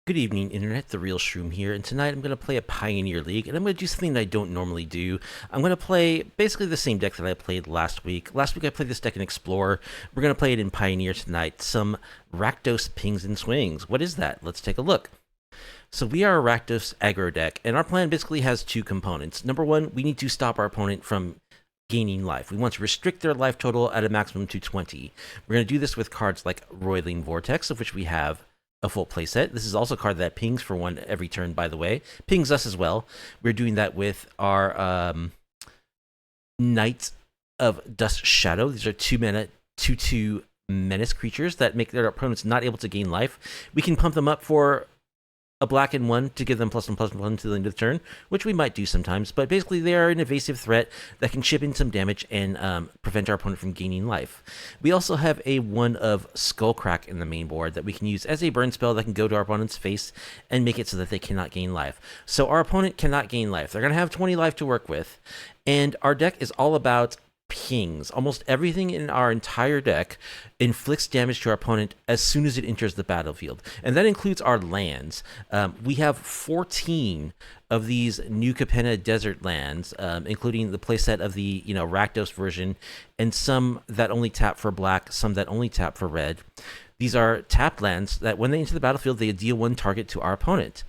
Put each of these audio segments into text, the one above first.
Good evening, Internet. The Real Shroom here, and tonight I'm going to play a Pioneer League, and I'm going to do something that I don't normally do. I'm going to play basically the same deck that I played last week. Last week I played this deck in Explorer. We're going to play it in Pioneer tonight. Some Rakdos Pings and Swings. What is that? Let's take a look. So we are a Rakdos aggro deck, and our plan basically has two components. Number one, we need to stop our opponent from gaining life. We want to restrict their life total at a maximum to 20. We're going to do this with cards like Roiling Vortex, of which we have a full playset. This is also a card that pings for one every turn, by the way. Pings us as well. We're doing that with our Knight of Dusk Shadow. These are 2-mana, 2/2 menace creatures that make their opponents not able to gain life. We can pump them up for a black and one to give them +1/+1 to the end of the turn, which we might do sometimes, but basically they are an evasive threat that can chip in some damage and prevent our opponent from gaining life. We also have a 1 of Skullcrack in the main board that we can use as a burn spell that can go to our opponent's face and make it so that they cannot gain life. So our opponent cannot gain life. They're going to have 20 life to work with, and our deck is all about pings. Almost everything in our entire deck inflicts damage to our opponent as soon as it enters the battlefield, and that includes our lands. We have 14 of these New Capenna desert lands, including the playset of the Rakdos version, and some that only tap for black, some that only tap for red. These are tapped lands that when they enter the battlefield, they deal 1 target to our opponent.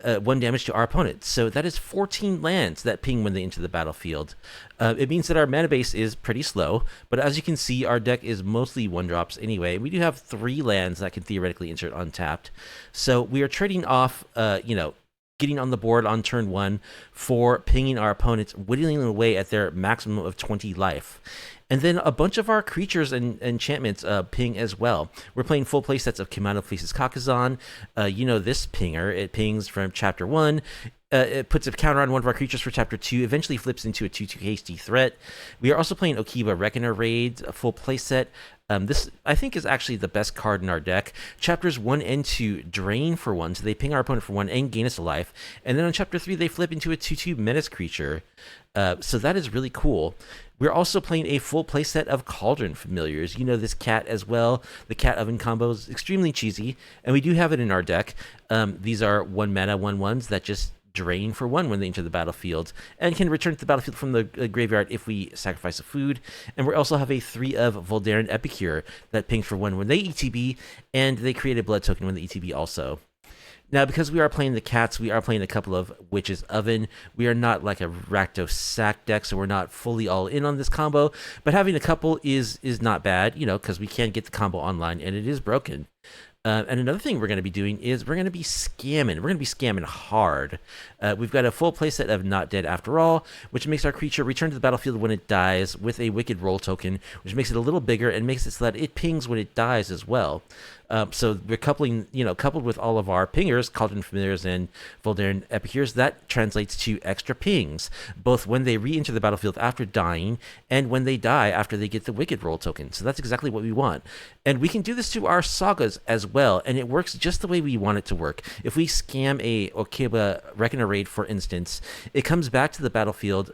1 damage to our opponent. So that is 14 lands that ping when they enter the battlefield. It means that our mana base is pretty slow, but as you can see, our deck is mostly 1-drops anyway. We do have 3 lands that can theoretically insert untapped. So we are trading off, getting on the board on turn 1 for pinging our opponents, whittling away at their maximum of 20 life. And then a bunch of our creatures and enchantments ping as well. We're playing full playsets of Kumano faces Kakkazan. This pinger. It pings from Chapter 1. It puts a counter on one of our creatures for Chapter 2, eventually flips into a 2/2 hasty threat. We are also playing Okiba Reckoner Raid, a full playset. This, I think, is actually the best card in our deck. Chapters 1 and 2 drain for 1, so they ping our opponent for 1 and gain us a life. And then on Chapter 3, they flip into a 2/2 menace creature. So that is really cool. We're also playing a full playset of Cauldron Familiars. You know this cat as well. The cat oven combo is extremely cheesy, and we do have it in our deck. These are 1-mana 1/1s that just drain for 1 when they enter the battlefield and can return to the battlefield from the graveyard if we sacrifice a food. And we also have a 3 of Voldaren Epicure that pings for 1 when they ETB, and they create a blood token when they ETB also. Now, because we are playing the cats, we are playing a couple of Witch's Oven. We are not like a Rakdos sack deck, so we're not fully all in on this combo. But having a couple is not bad, because we can get the combo online, and it is broken. And another thing we're going to be doing is we're going to be scamming. We're going to be scamming hard. We've got a full playset of Not Dead After All, which makes our creature return to the battlefield when it dies with a Wicked Roll token, which makes it a little bigger and makes it so that it pings when it dies as well. So we're coupled with all of our pingers, Cauldron Familiars and Voldaren Epicures, that translates to extra pings, both when they re-enter the battlefield after dying and when they die after they get the Wicked Roll token. So that's exactly what we want. And we can do this to our sagas as well, and it works just the way we want it to work. If we scam a Okiba Reckoner Raid, for instance, it comes back to the battlefield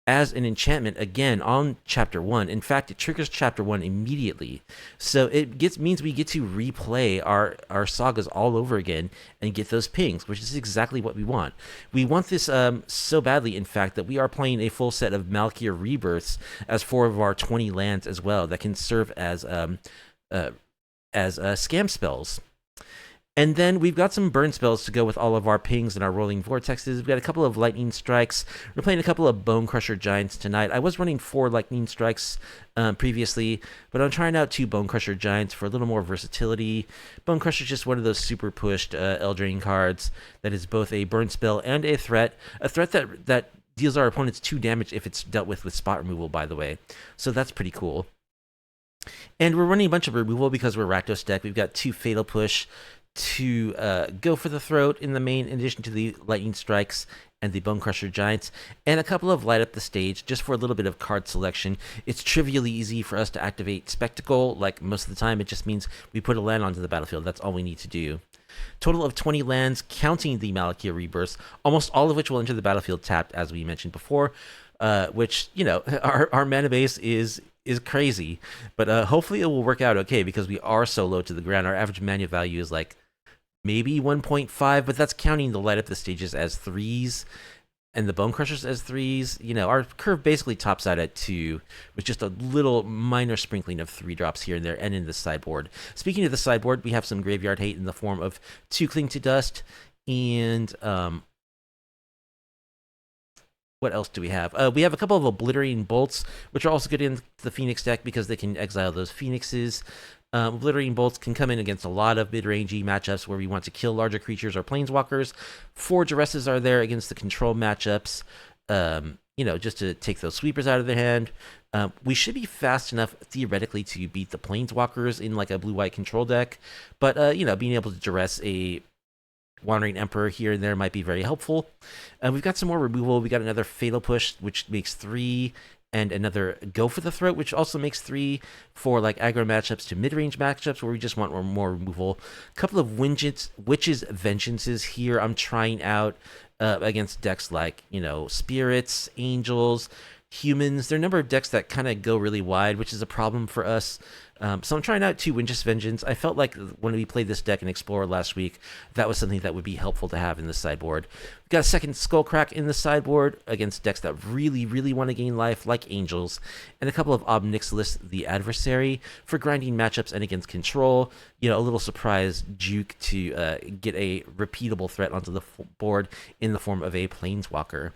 as an enchantment again on Chapter 1. In fact, it triggers Chapter 1 immediately. So it means we get to replay our sagas all over again and get those pings, which is exactly what we want. We want this so badly, in fact, that we are playing a full set of Malakir Rebirths as 4 of our 20 lands as well that can serve as scam spells. And then we've got some burn spells to go with all of our pings and our rolling vortexes. We've got a couple of lightning strikes. We're playing a couple of Bonecrusher Giants tonight. I was running 4 lightning strikes previously, but I'm trying out 2 Bonecrusher Giants for a little more versatility. Bonecrusher is just one of those super pushed Eldraine cards that is both a burn spell and a threat that deals our opponents 2 damage if it's dealt with spot removal, by the way. So that's pretty cool. And we're running a bunch of removal because we're Rakdos deck. We've got 2 Fatal Push to go for the throat in the main, in addition to the lightning strikes and the Bonecrusher Giants, and a couple of light up the stage just for a little bit of card selection. It's trivially easy for us to activate Spectacle. Like most of the time, it just means we put a land onto the battlefield. That's all we need to do. Total of 20 lands, counting the Malakir Rebirths, almost all of which will enter the battlefield tapped, as we mentioned before, which, our mana base is crazy, but hopefully it will work out okay because we are so low to the ground. Our average mana value is like maybe 1.5, but that's counting the light up the stages as 3s and the Bonecrushers as 3s. You know, our curve basically tops out at 2, with just a little minor sprinkling of 3 drops here and there, and in the sideboard. Speaking of the sideboard, we have some graveyard hate in the form of 2 Cling to Dust, and what else do we have? We have a couple of Obliterating Bolts, which are also good in the Phoenix deck because they can exile those Phoenixes. Obliterating Bolts can come in against a lot of mid-rangey matchups where we want to kill larger creatures or planeswalkers. 4 Duresses are there against the control matchups, you know, just to take those sweepers out of their hand. We should be fast enough, theoretically, to beat the planeswalkers in like a blue-white control deck. But, you know, being able to duress a Wandering Emperor here and there might be very helpful. We've got some more removal. We got another Fatal Push, which makes 3, and another Go for the Throat, which also makes 3 for like aggro matchups to mid-range matchups where we just want more removal. A couple of Witch's Vengeances here I'm trying out against decks like, you know, Spirits, Angels, Humans. There are a number of decks that kind of go really wide, which is a problem for us. So I'm trying out 2 Witch's Vengeance. I felt like when we played this deck in Explorer last week, that was something that would be helpful to have in the sideboard. We've got a second Skullcrack in the sideboard against decks that really, really want to gain life, like Angels, and a couple of Obnixilis, the Adversary, for grinding matchups and against control. You know, a little surprise juke to get a repeatable threat onto the board in the form of a Planeswalker.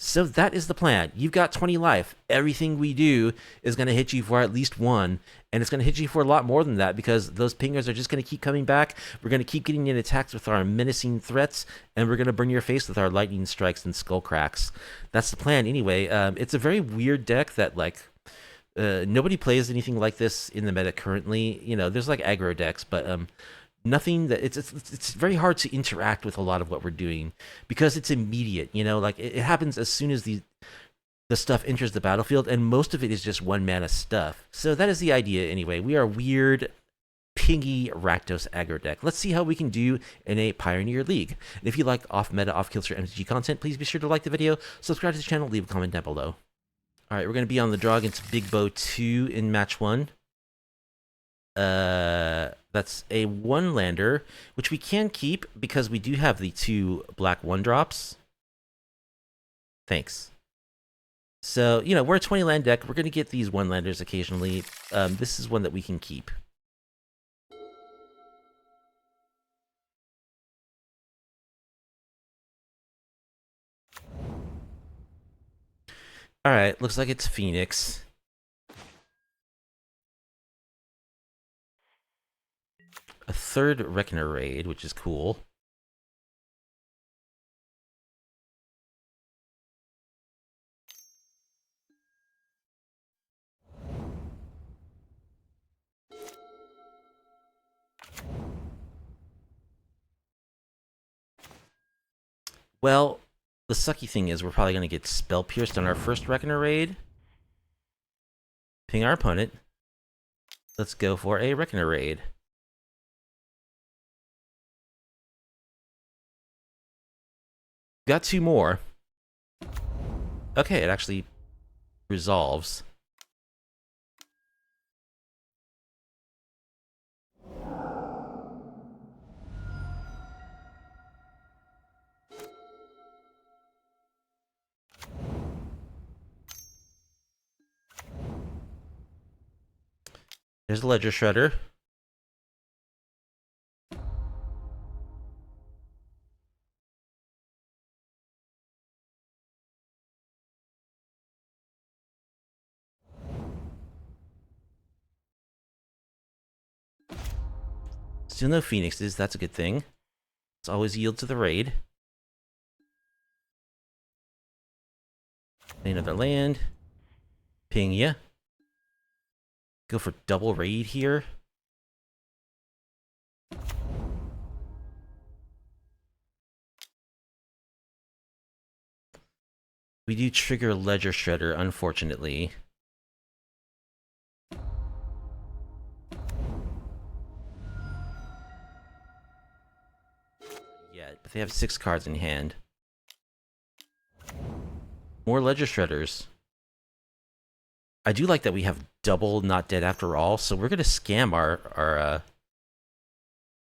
So that is the plan. You've got 20 life. Everything we do is going to hit you for at least 1, and it's going to hit you for a lot more than that because those pingers are just going to keep coming back. We're going to keep getting in attacks with our menacing threats, and we're going to burn your face with our lightning strikes and skull cracks. That's the plan anyway. It's a very weird deck that, like, nobody plays anything like this in the meta currently. You know, there's like aggro decks, but nothing that it's very hard to interact with a lot of what we're doing because it's immediate. You know, like it happens as soon as the stuff enters the battlefield, and most of it is just 1 mana stuff. So that is the idea anyway. We are weird, pingy Rakdos aggro deck. Let's see how we can do in a Pioneer League. And if you like off-meta, off-kilter MTG content, please be sure to like the video, subscribe to the channel, leave a comment down below. All right, we're going to be on the draw against Big Bow 2 in match 1. That's a 1-lander, which we can keep because we do have the 2 black 1-drops. Thanks. So, you know, we're a 20-land deck. We're going to get these 1-landers occasionally. This is one that we can keep. Alright, looks like it's Phoenix. A 3rd Reckoner Raid, which is cool. Well, the sucky thing is we're probably going to get Spell Pierced on our first Reckoner Raid. Ping our opponent. Let's go for a Reckoner Raid. Got 2 more. Okay, it actually resolves. There's a Ledger Shredder. Still no Phoenixes, that's a good thing. Let's always yield to the raid. Another land. Ping ya. Go for double raid here. We do trigger Ledger Shredder, unfortunately. Yeah, but they have 6 cards in hand. More Ledger Shredders. I do like that we have double Not Dead After All, so we're going to scam our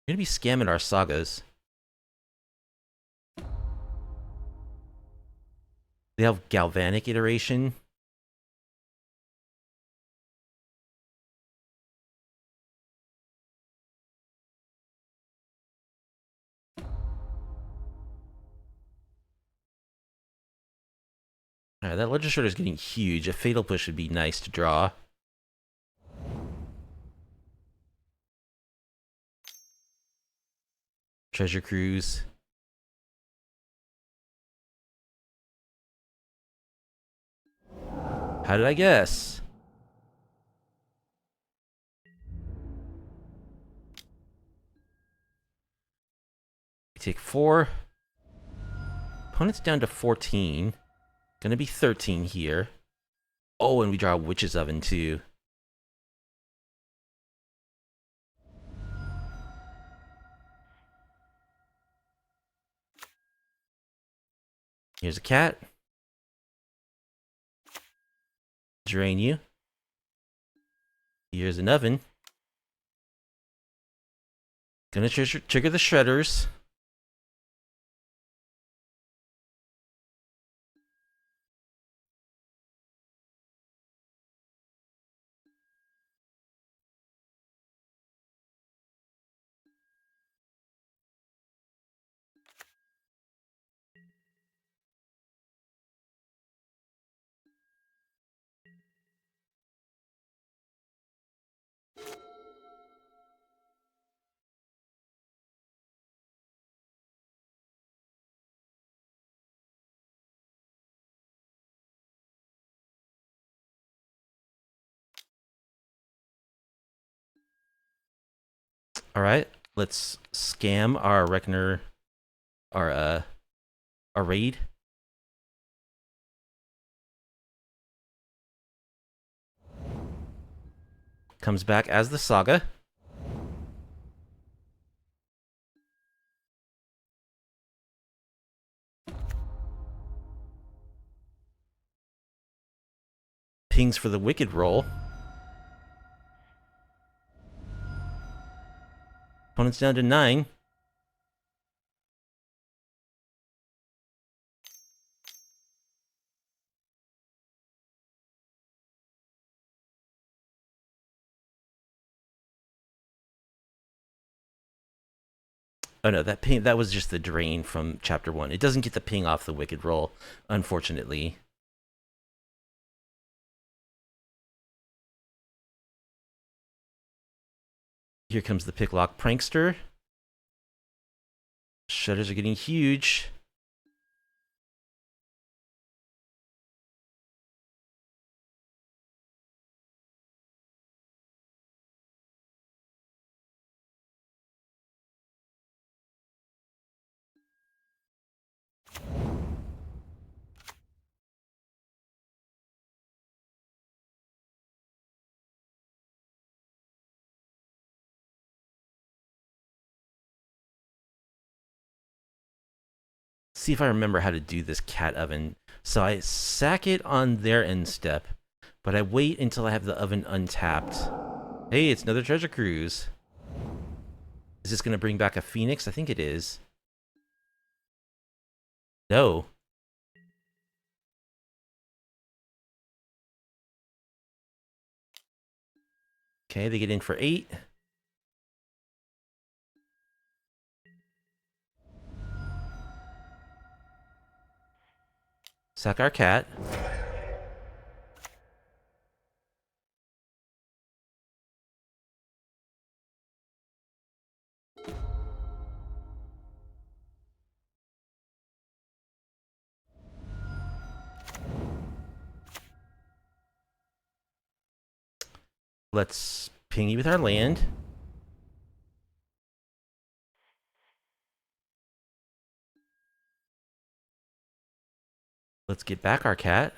We're gonna be scamming our sagas. They have galvanic iteration. Alright, that Legend Shredder is getting huge. A Fatal Push would be nice to draw. Treasure Cruise. How did I guess? We take 4. Opponent's down to 14. Gonna be 13 here. Oh, and we draw a Witch's Oven too. Here's a cat. Drain you. Here's an oven. Gonna trigger the shredders. Alright, let's scam our Reckoner, our raid. Comes back as the Saga. Pings for the Wicked roll. Opponent's down to 9. Oh no, that ping, that was just the drain from chapter 1. It doesn't get the ping off the Wicked roll, unfortunately. Here comes the Picklock Prankster. Shutters are getting huge. See if I remember how to do this cat oven. So I sack it on their end step, but I wait until I have the oven untapped. Hey, it's another treasure cruise. Is this going to bring back a phoenix? I think it is. No. Okay, they get in for 8. Sack our cat. Let's ping you with our land. Let's get back our cat.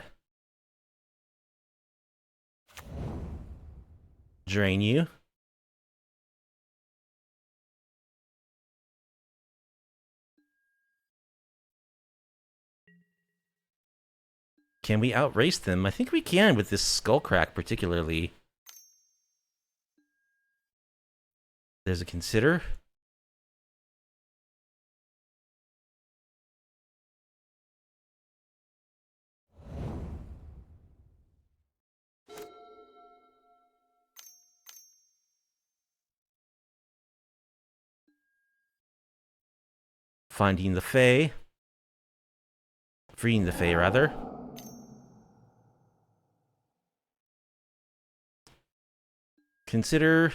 Drain you. Can we outrace them? I think we can with this skull crack particularly. There's a consider. Finding the Fae. Freeing the Fae, rather. Consider...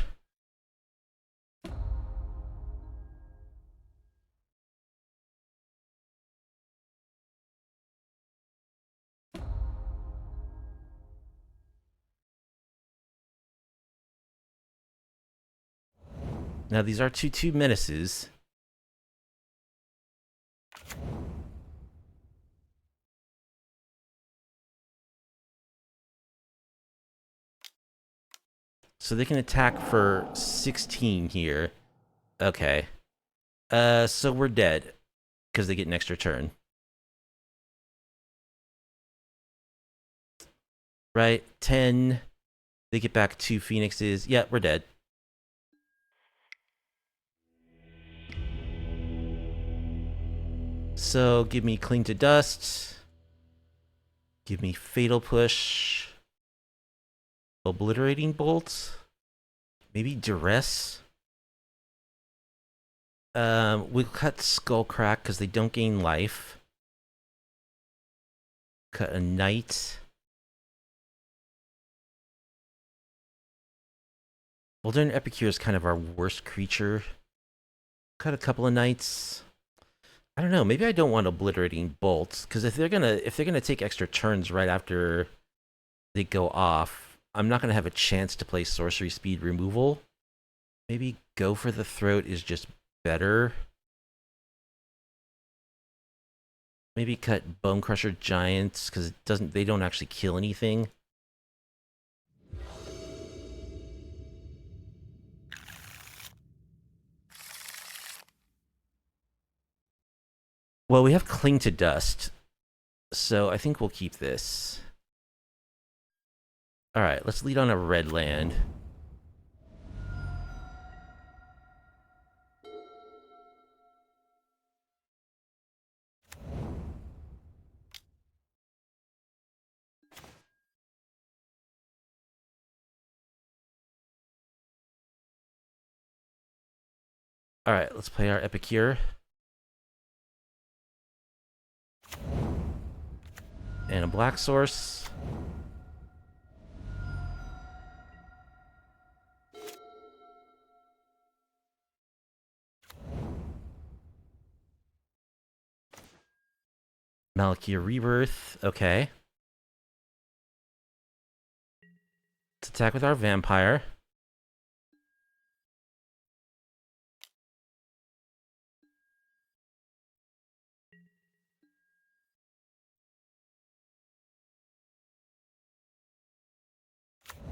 Now, these are 2/2 menaces. So they can attack for 16 here. Okay. So we're dead. Because they get an extra turn. Right? 10. They get back 2 phoenixes. Yeah, we're dead. So give me Cling to Dust. Give me Fatal Push. Obliterating Bolt. Maybe Duress. We'll cut Skull Crack because they don't gain life. Cut a Knight. Wildern Epicure is kind of our worst creature. Cut a couple of Knights. I don't know. Maybe I don't want Obliterating Bolts because if they're gonna take extra turns right after they go off, I'm not gonna have a chance to play Sorcery Speed Removal. Maybe Go for the Throat is just better. Maybe cut Bonecrusher Giants because they don't actually kill anything. Well, we have Cling to Dust, so I think we'll keep this. All right, let's lead on a red land. All right, let's play our Epicure. And a black source. Malakir Rebirth. Okay. Let's attack with our vampire.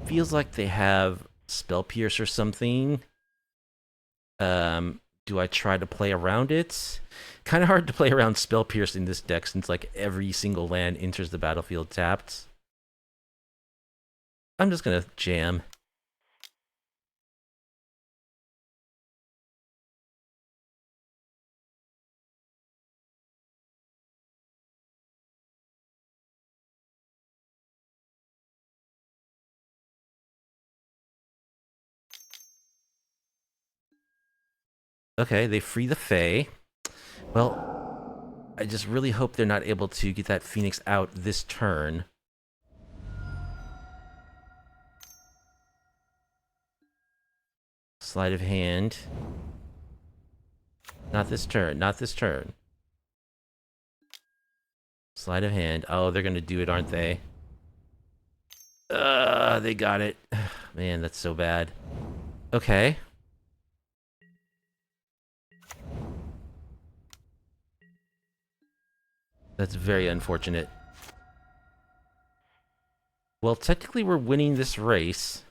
Feels like they have Spell Pierce or something. Do I try to play around it? Kind of hard to play around Spell Pierce in this deck since like every single land enters the battlefield tapped. I'm just gonna jam. Okay, they free the Fae. Well, I just really hope they're not able to get that Phoenix out this turn. Sleight of hand. Not this turn, not this turn. Sleight of hand. Oh, they're gonna do it, aren't they? They got it. Man, that's so bad. Okay. That's very unfortunate. Well, technically we're winning this race.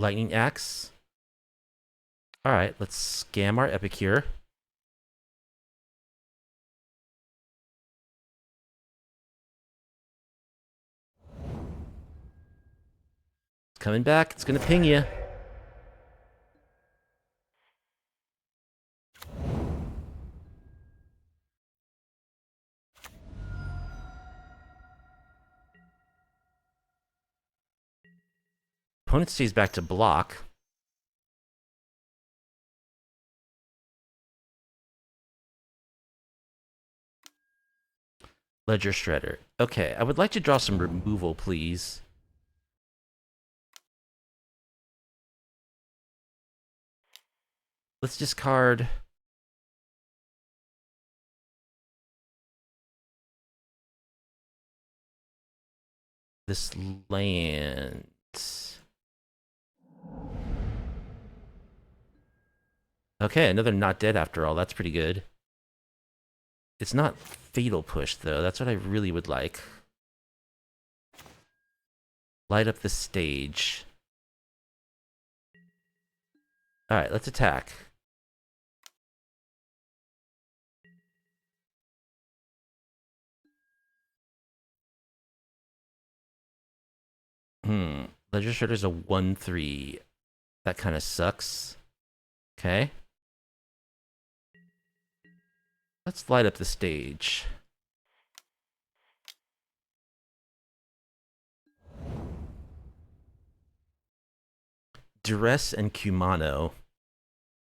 Lightning Axe. Alright, let's scam our Epicure. It's coming back. It's gonna ping you. Opponent stays back to block. Ledger Shredder. Okay, I would like to draw some removal, please. Let's discard this land. Okay, another not dead after all. That's pretty good. It's not Fatal Push, though. That's what I really would like. Light up the stage. Alright, let's attack. Ledger Shredder's a 1/3. That kind of sucks. Okay. Let's light up the stage. Duress and Kumano.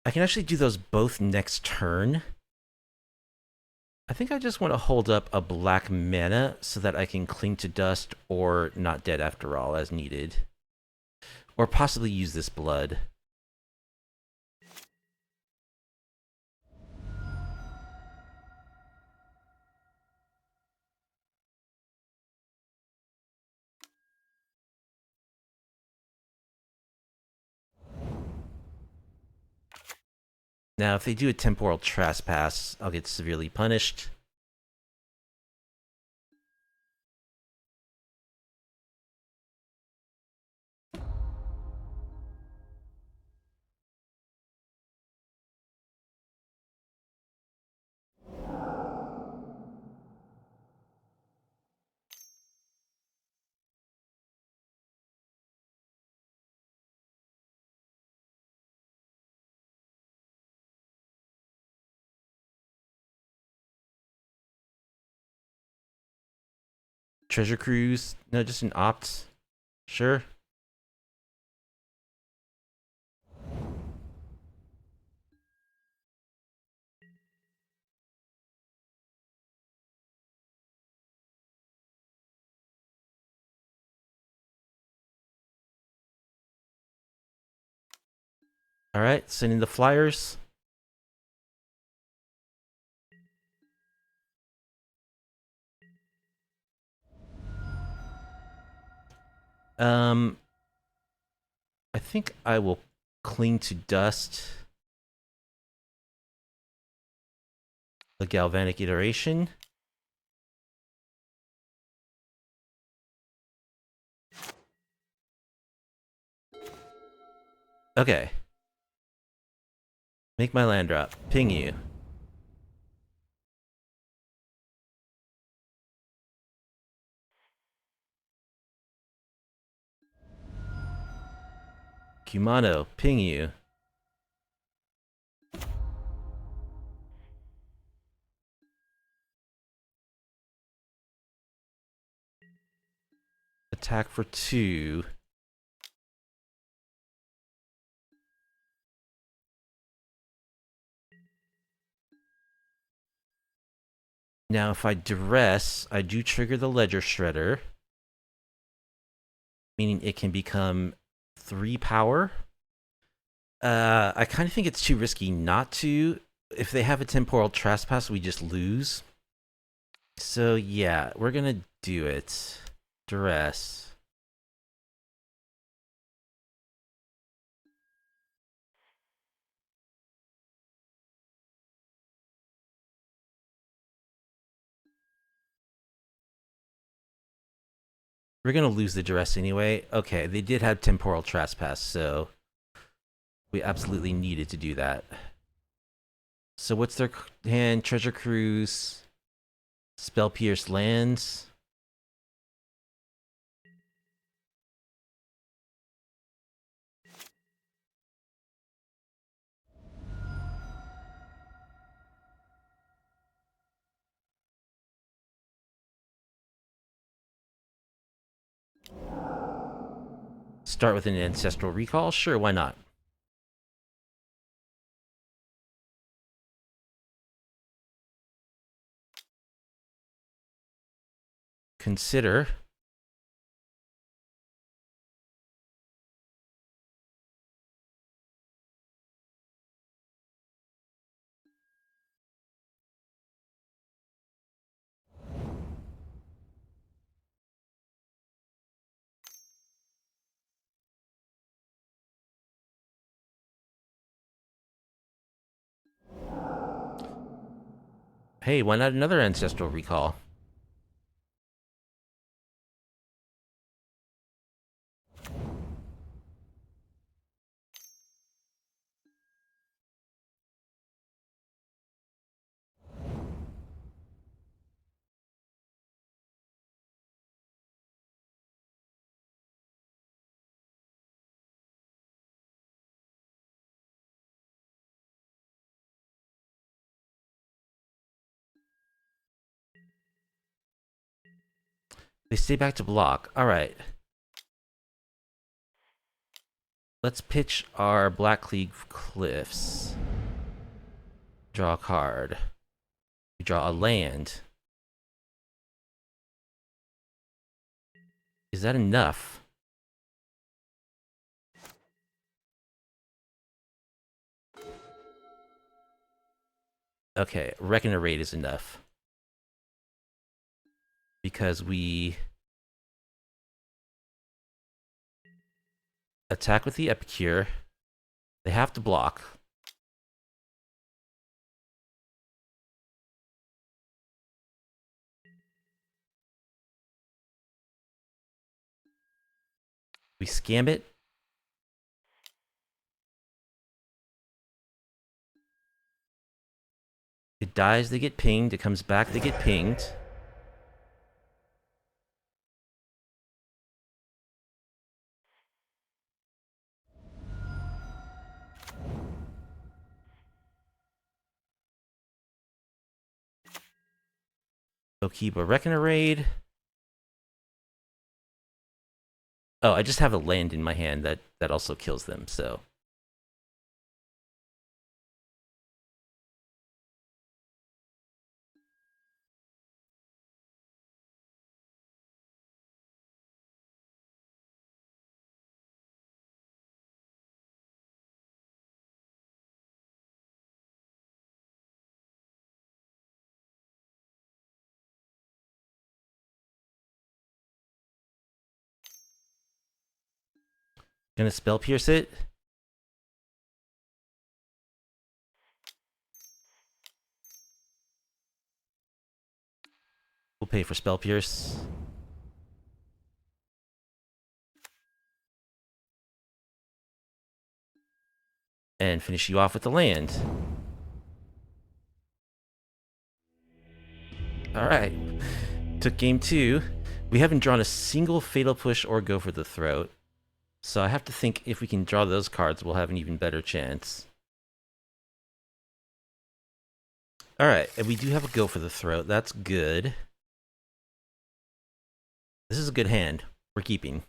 I can actually do those both next turn. I think I just want to hold up a black mana so that I can cling to dust or not dead after all as needed. Or possibly use this blood. Now, if they do a temporal trespass, I'll get severely punished. Treasure Cruise? No, just an opt. Sure. Alright, sending the flyers. I think I will cling to dust. The galvanic iteration. Okay. Make my land drop. Ping you. Kumano. Ping you. Attack for 2. Now, if I duress, I do trigger the Ledger Shredder, meaning it can become 3 power. I kind of think it's too risky not to. If they have a temporal trespass, we just lose. So yeah, we're gonna do it. Duress. We're gonna lose the duress anyway. Okay, they did have temporal trespass, so we absolutely needed to do that. So what's their hand? Treasure Cruise, Spell Pierce lands. Start with an Ancestral Recall? Sure, why not? Consider. Hey, why not another Ancestral Recall? They stay back to block. Alright. Let's pitch our Black League Cliffs. Draw a card. We draw a land. Is that enough? Okay, Reckoner Raid is enough. Because we attack with the Epicure. They have to block. We scam it. It dies, they get pinged. It comes back, they get pinged. Okiba Reckoner Raid. Oh, I just have a land in my hand that also kills them, so. Gonna Spell Pierce it. We'll pay for Spell Pierce. And finish you off with the land. Alright. Took game 2. We haven't drawn a single Fatal Push or Go for the Throat. So I have to think if we can draw those cards, we'll have an even better chance. Alright, and we do have a Go for the Throat. That's good. This is a good hand. We're keeping.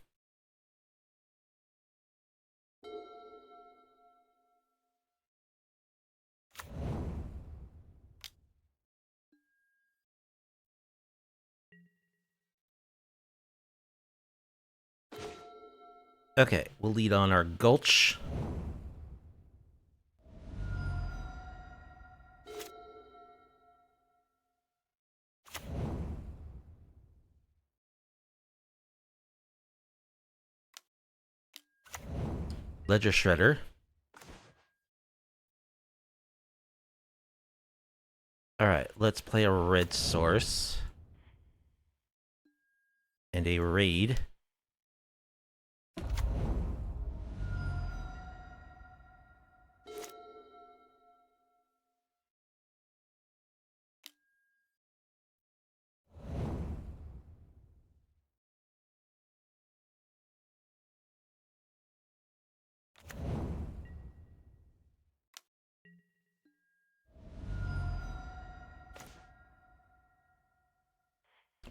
Okay, we'll lead on our Gulch. Ledger Shredder. Alright, let's play a red source. And a raid.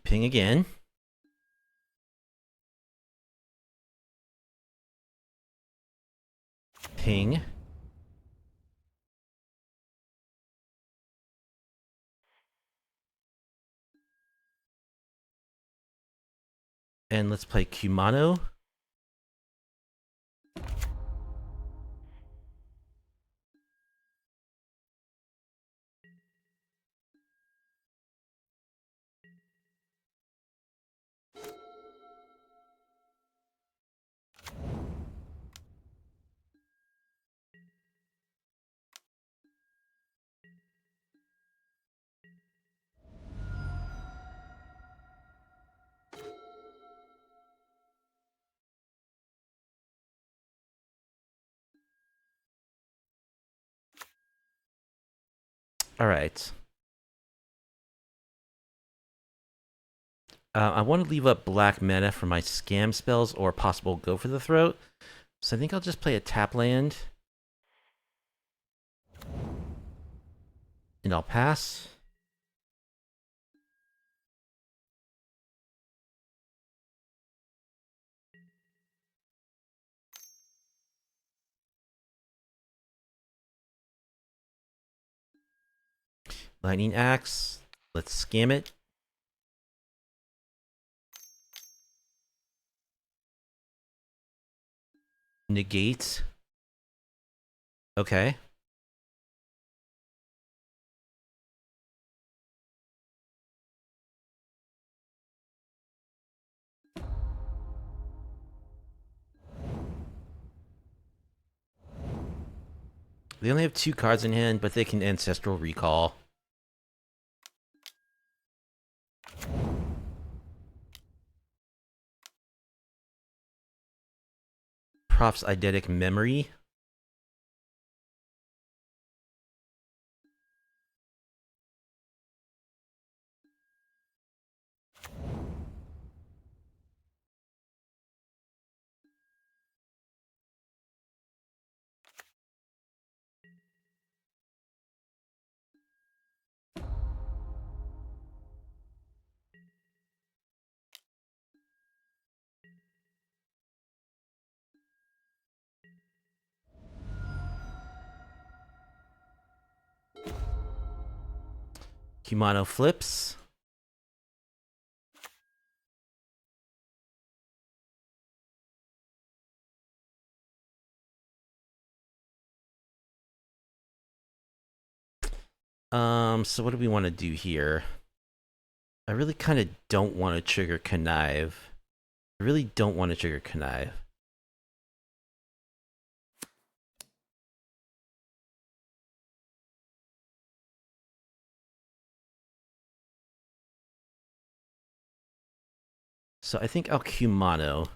Ping again. Ping. And let's play Kumano. Alright. I want to leave up black mana for my scam spells or possible go for the throat. So I think I'll just play a tap land. And I'll pass. Lightning Axe. Let's scam it. Negate. Okay. They only have 2 cards in hand, but they can Ancestral Recall. Prop's Eidetic Memory. Kumano flips. So what do we want to do here? I really kind of don't want to trigger Connive. I really don't want to trigger Connive. So I think I'll Kumano.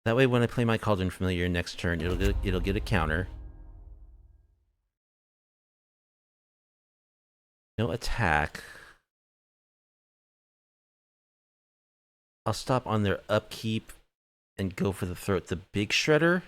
That way when I play my Cauldron Familiar next turn, it'll get a counter. No attack. I'll stop on their upkeep and go for the throat. The big shredder.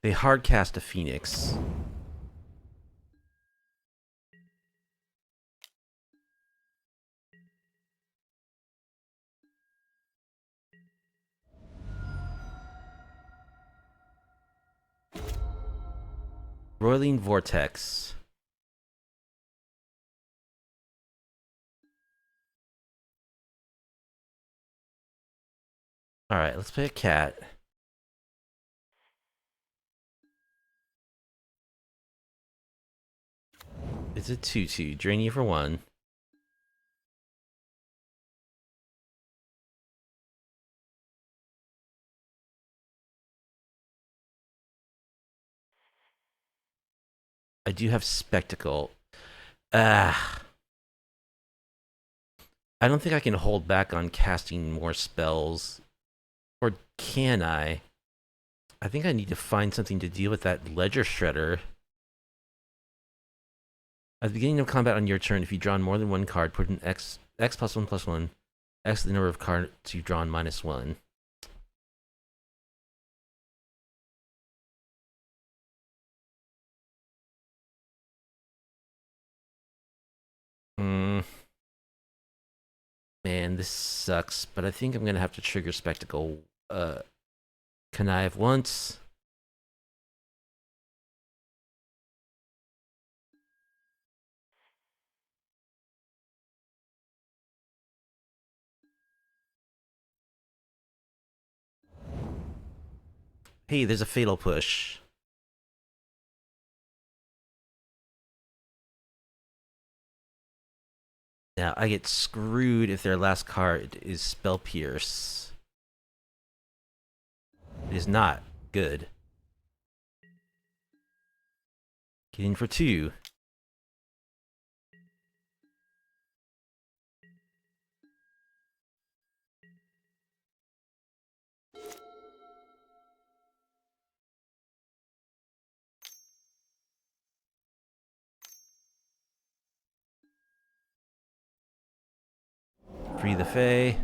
They hard cast a Phoenix. Roiling Vortex. Alright, let's play a cat. It's a 2/2. Drain you for 1. I do have Spectacle. Ah. I don't think I can hold back on casting more spells. Or can I? I think I need to find something to deal with that Ledger Shredder. At the beginning of combat on your turn, if you draw more than one card, put an X +1/+1, X the number of cards you've drawn -1. Man, this sucks, but I think I'm gonna have to trigger Spectacle. Connive once. Hey, there's a Fatal Push. Now, I get screwed if their last card is Spell Pierce. It is not good. Get in for 2. Free the Fae.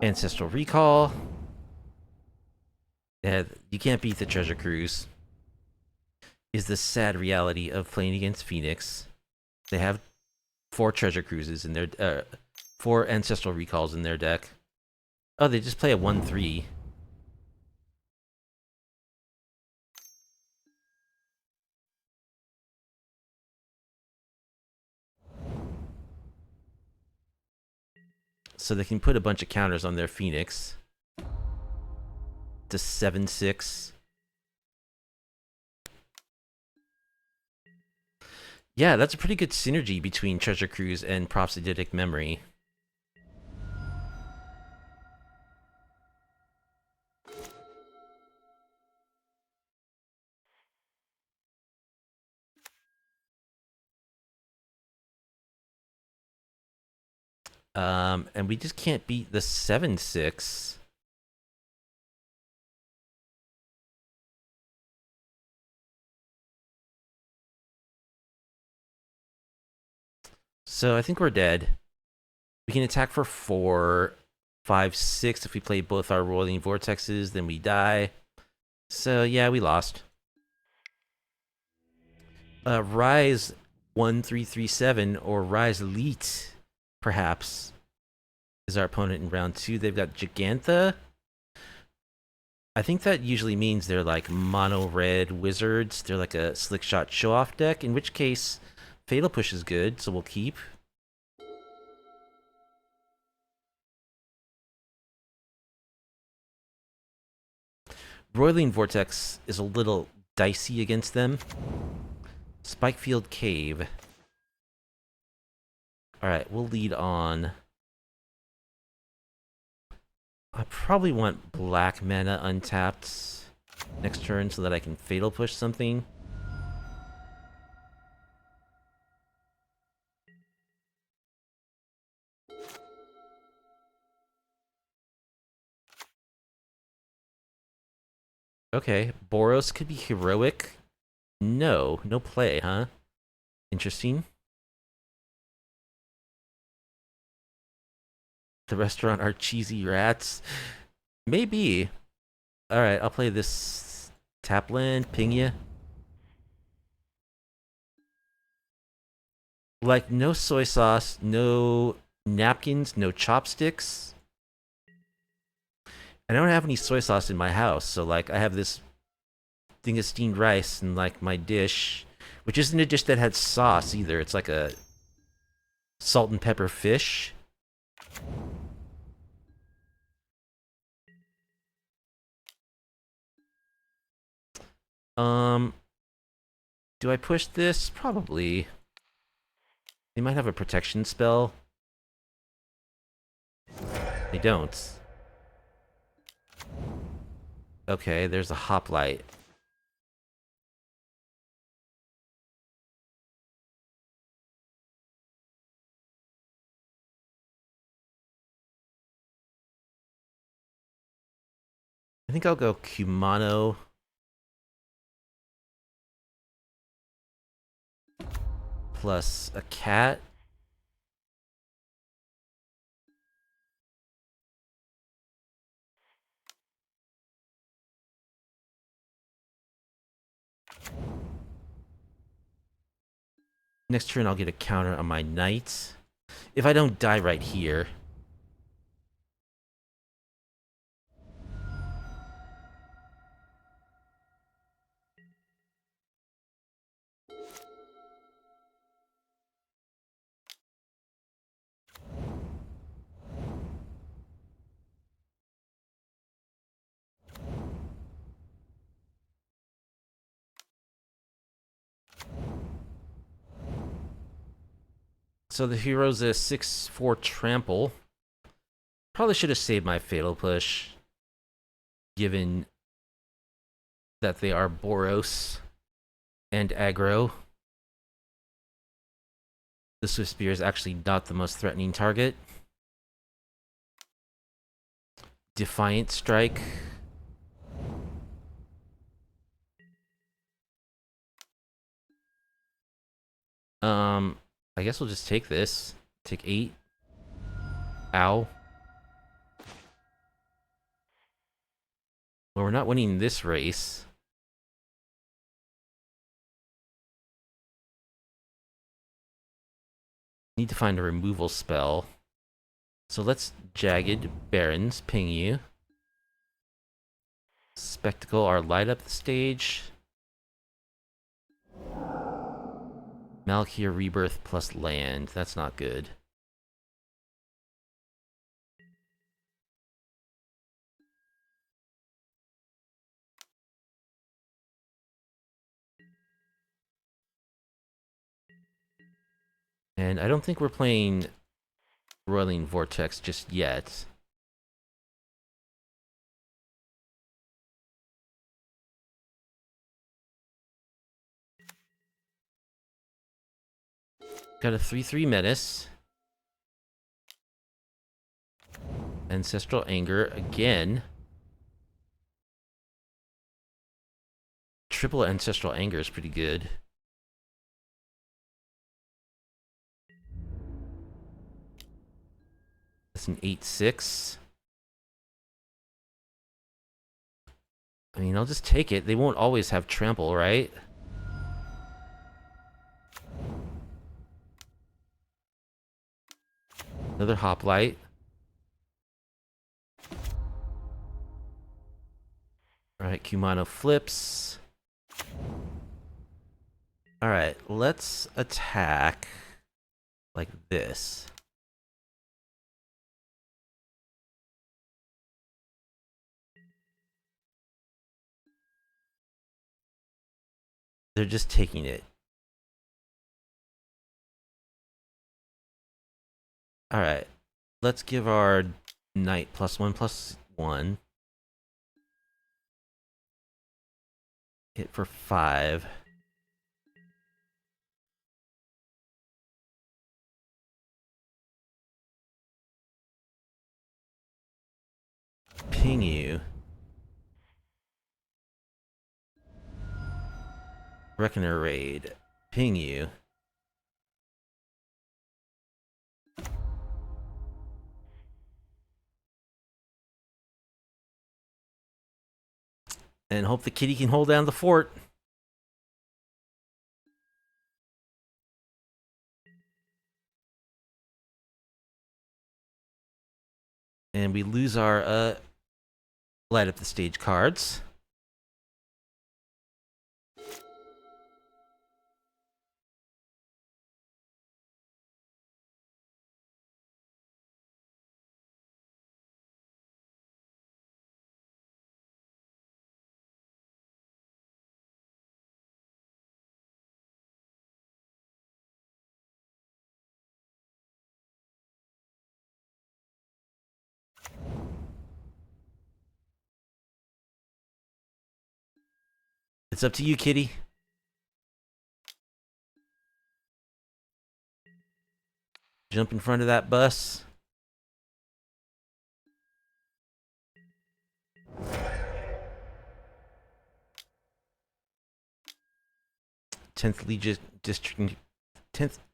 Ancestral Recall. Yeah, you can't beat the Treasure Cruise. Is the sad reality of playing against Phoenix. They have 4 Treasure Cruises in their 4 Ancestral Recalls in their deck. Oh, they just play a 1/3. So they can put a bunch of counters on their Phoenix. To 7/6. Yeah, that's a pretty good synergy between Treasure Cruise and Propsiditic Memory. And we just can't beat the 7/6. So I think we're dead. We can attack for 4, 5, 6. If we play both our Roiling Vortexes, then we die. So yeah, we lost. Rise 1337 or Rise Elite, perhaps, is our opponent in round 2. They've got Gigantha. I think that usually means they're like mono red wizards. They're like a slick shot show off deck, in which case Fatal Push is good, so we'll keep. Roiling Vortex is a little dicey against them. Spikefield Cave. Alright, we'll lead on. I probably want black mana untapped next turn so that I can Fatal Push something. Okay, Boros could be heroic. No play, huh? Interesting. The restaurant are cheesy rats. Maybe. Alright, I'll play this tap land, ping ya. Like, no soy sauce, no napkins, no chopsticks. I don't have any soy sauce in my house, so like I have this thing of steamed rice and like my dish, which isn't a dish that had sauce either. It's like a salt and pepper fish. Um, do I push this? Probably. They might have a protection spell. They don't. Okay, there's a hoplite. I think I'll go Kumano. Plus a cat. Next turn I'll get a counter on my knight. If I don't die right here. So the hero's a 6/4 trample. Probably should have saved my fatal push, given that they are Boros and aggro. The Swift Spear is actually not the most threatening target. Defiant Strike. I guess we'll just take this. Take 8. Ow. Well, we're not winning this race. Need to find a removal spell. So let's Jagged Barrens ping you. Spectacle or light up the stage. Malakir Rebirth plus land. That's not good. And I don't think we're playing Roiling Vortex just yet. Got a 3/3 Menace. Ancestral Anger again. Triple Ancestral Anger is pretty good. That's an 8/6. I mean, I'll just take it. They won't always have trample, right? Another hoplite. Alright, Kumano flips. Alright, let's attack like this. They're just taking it. Alright, let's give our knight +1/+1. Hit for 5. Ping you. Reckoner raid. Ping you. And hope the kitty can hold down the fort. And we lose our light up the stage cards. It's up to you, kitty. Jump in front of that bus. Tenth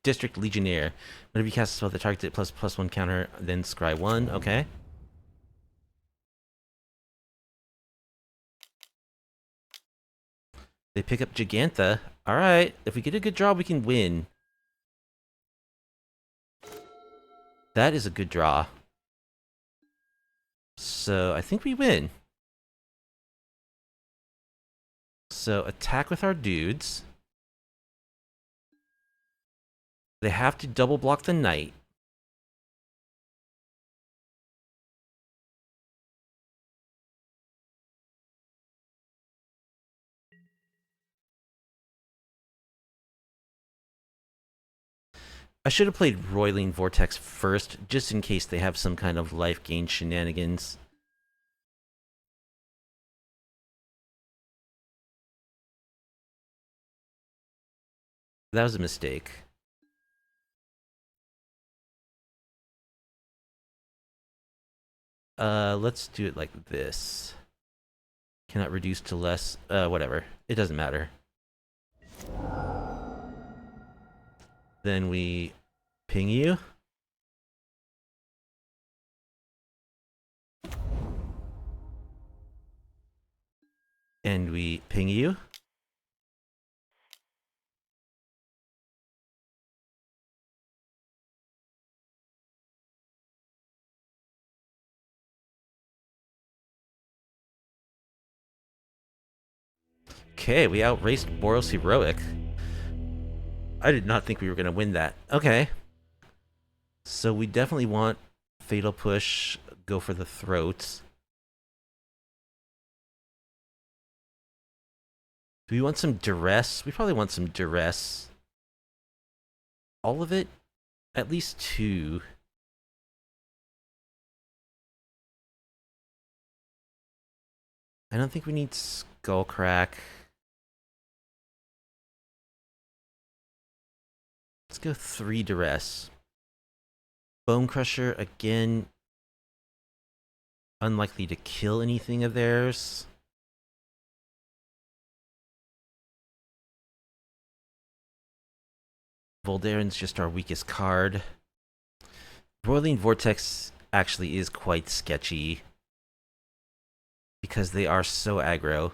District Legionnaire. Whenever you cast a spell that targets it ++1 counter, then scry 1. Okay. They pick up Gigantha. Alright. If we get a good draw, we can win. That is a good draw. So, I think we win. So, attack with our dudes. They have to double block the knight. I should have played Roiling Vortex first, just in case they have some kind of life gain shenanigans. That was a mistake. Let's do it like this. Cannot reduce to less, whatever. It doesn't matter. Then we ping you. And we ping you. Okay, we outraced Boros Heroic. I did not think we were going to win that. Okay. So we definitely want Fatal Push, go for the throats. Do we want some duress? We probably want some duress. All of it? At least 2. I don't think we need Skullcrack. Let's go 3 duress. Bonecrusher, again, unlikely to kill anything of theirs. Voldaren's just our weakest card. Roiling Vortex actually is quite sketchy, because they are so aggro.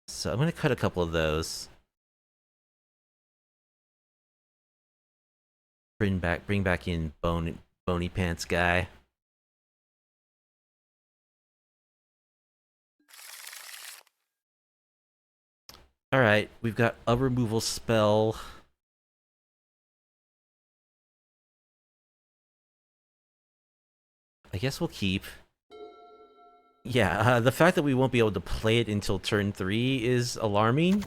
So I'm going to cut a couple of those. Bring back in Bony Pants guy. Alright, we've got a removal spell. I guess we'll keep. Yeah, the fact that we won't be able to play it until turn 3 is alarming.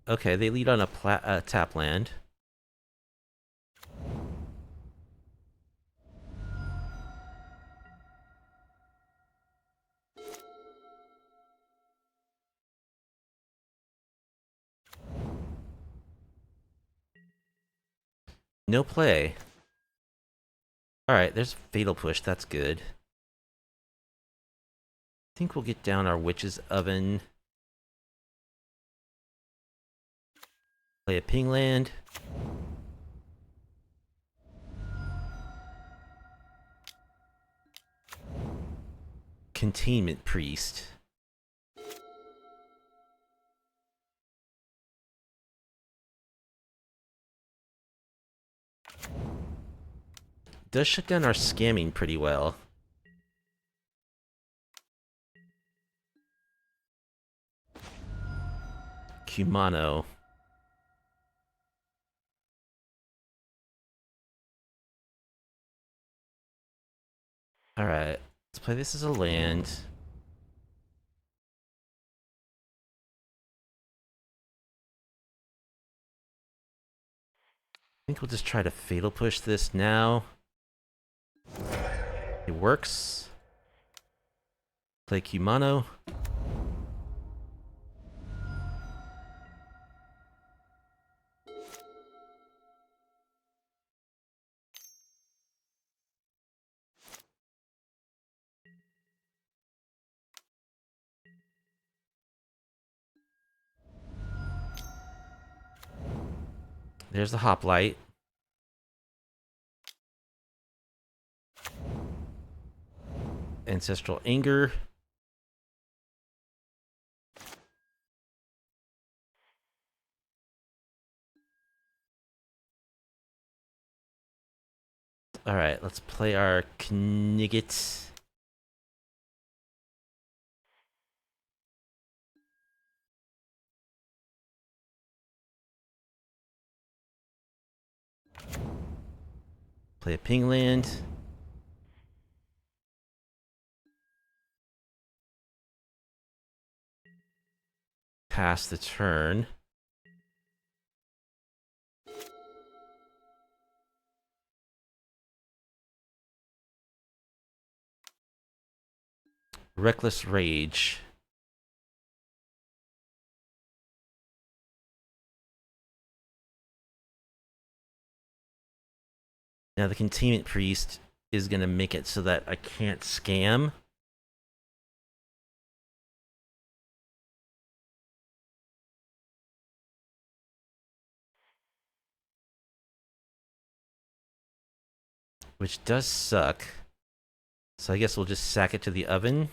Okay, they lead on a tap land. No play. Alright, there's Fatal Push, that's good. I think we'll get down our Witch's Oven. Play a ping land. Containment Priest. Does shut down our scamming pretty well. Kumano. Alright, let's play this as a land. I think we'll just try to Fatal Push this now. It works. Play Kumano. There's the hoplite. Ancestral Anger. Alright, let's play our Knigget. Play a Pingland. Pass the turn. Reckless Rage. Now the Containment Priest is going to make it so that I can't scam. Which does suck. So I guess we'll just sack it to the oven.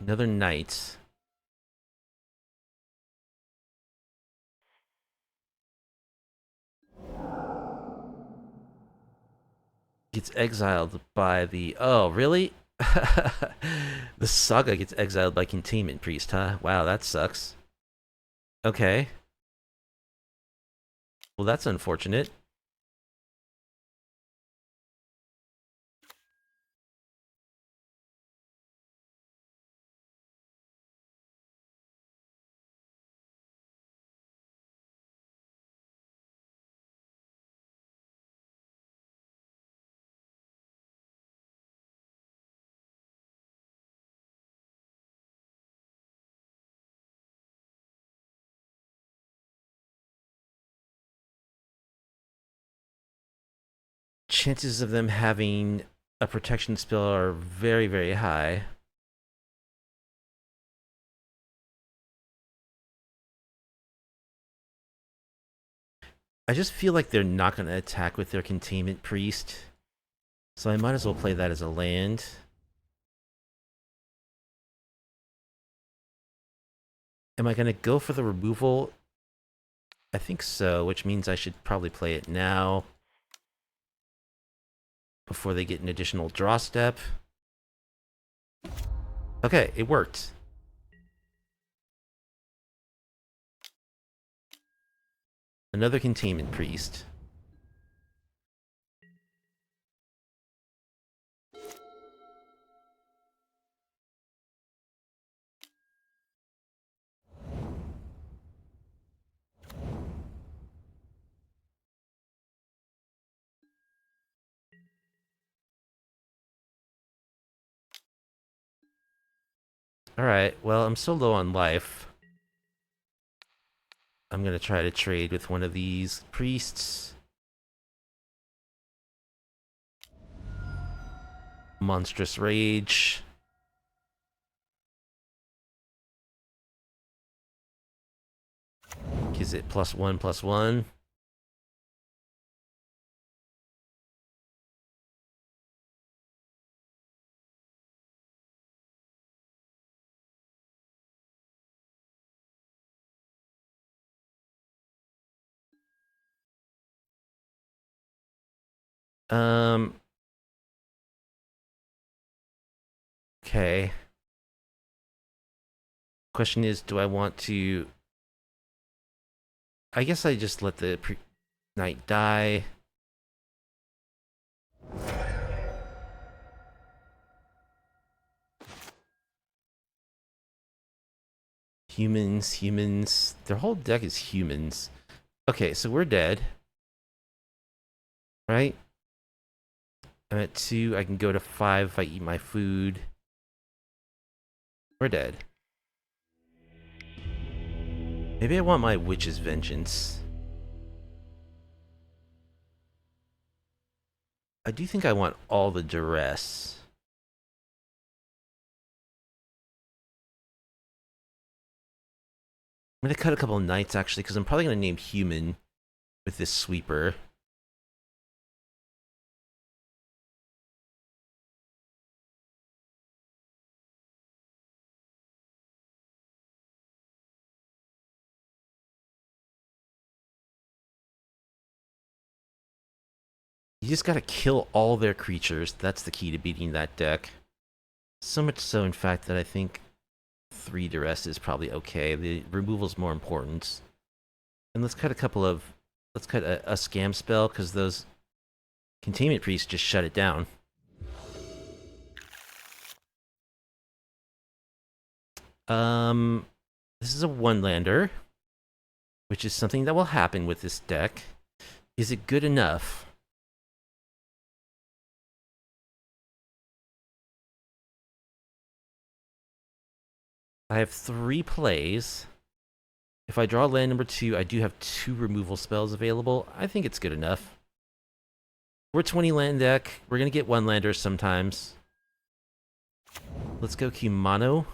Another knight. Gets exiled by the... Oh, really? The saga gets exiled by Containment Priest, huh? Wow, that sucks. Okay. Well, that's unfortunate. Chances of them having a protection spell are very, very high. I just feel like they're not going to attack with their Containment Priest. So I might as well play that as a land. Am I going to go for the removal? I think so, which means I should probably play it now. Before they get an additional draw step. Okay, it worked. Another Containment Priest. Alright, well, I'm so low on life. I'm gonna try to trade with one of these priests. Monstrous Rage. Is it +1/+1? Okay. Question is, do I want to I guess I just let the knight die. Humans. Their whole deck is humans. Okay, so we're dead. Right? I'm at 2. I can go to 5 if I eat my food. We're dead. Maybe I want my witch's vengeance. I do think I want all the duress. I'm gonna cut a couple of knights actually, because I'm probably gonna name human with this sweeper. You just gotta kill all their creatures. That's the key to beating that deck. So much so, in fact, that I think 3 duress is probably okay. The removal's more important. And let's cut a couple of... Let's cut a scam spell, because those containment priests just shut it down. This is a one-lander, which is something that will happen with this deck. Is it good enough? I have 3 plays. If I draw land number 2, I do have 2 removal spells available. I think it's good enough. We're a 20 land deck. We're gonna get one-landers sometimes. Let's go Kumano.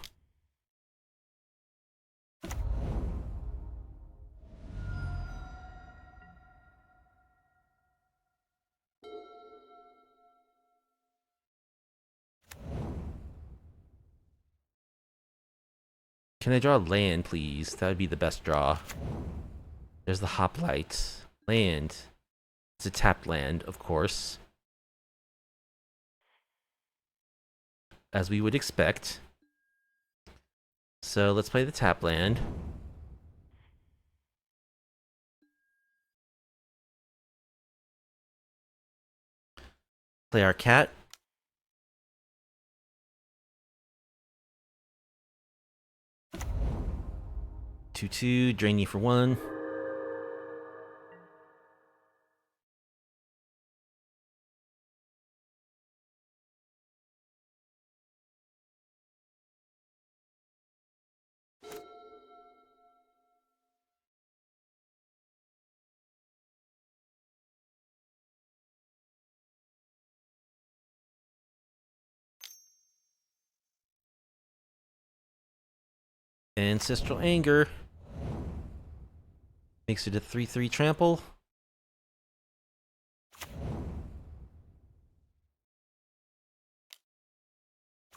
Can I draw land, please? That would be the best draw. There's the hoplite. Land. It's a tapped land, of course. As we would expect. So let's play the tap land. Play our cat. Two, drain you for 1. Ancestral Anger. Makes it a 3/3 trample.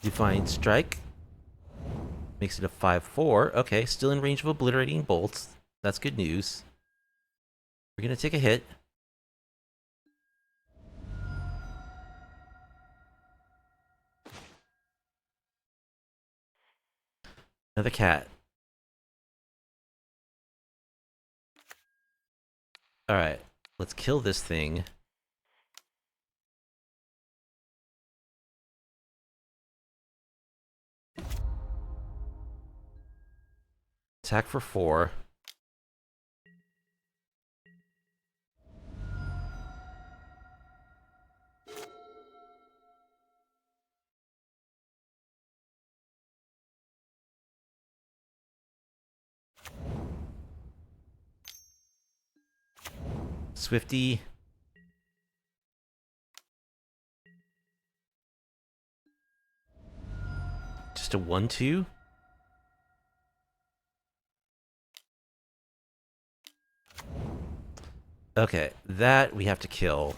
Defiant Strike. Makes it a 5/4. Okay, still in range of obliterating bolts. That's good news. We're gonna take a hit. Another cat. Alright, let's kill this thing. Attack for 4. Swifty. Just a 1/2. Okay, that we have to kill.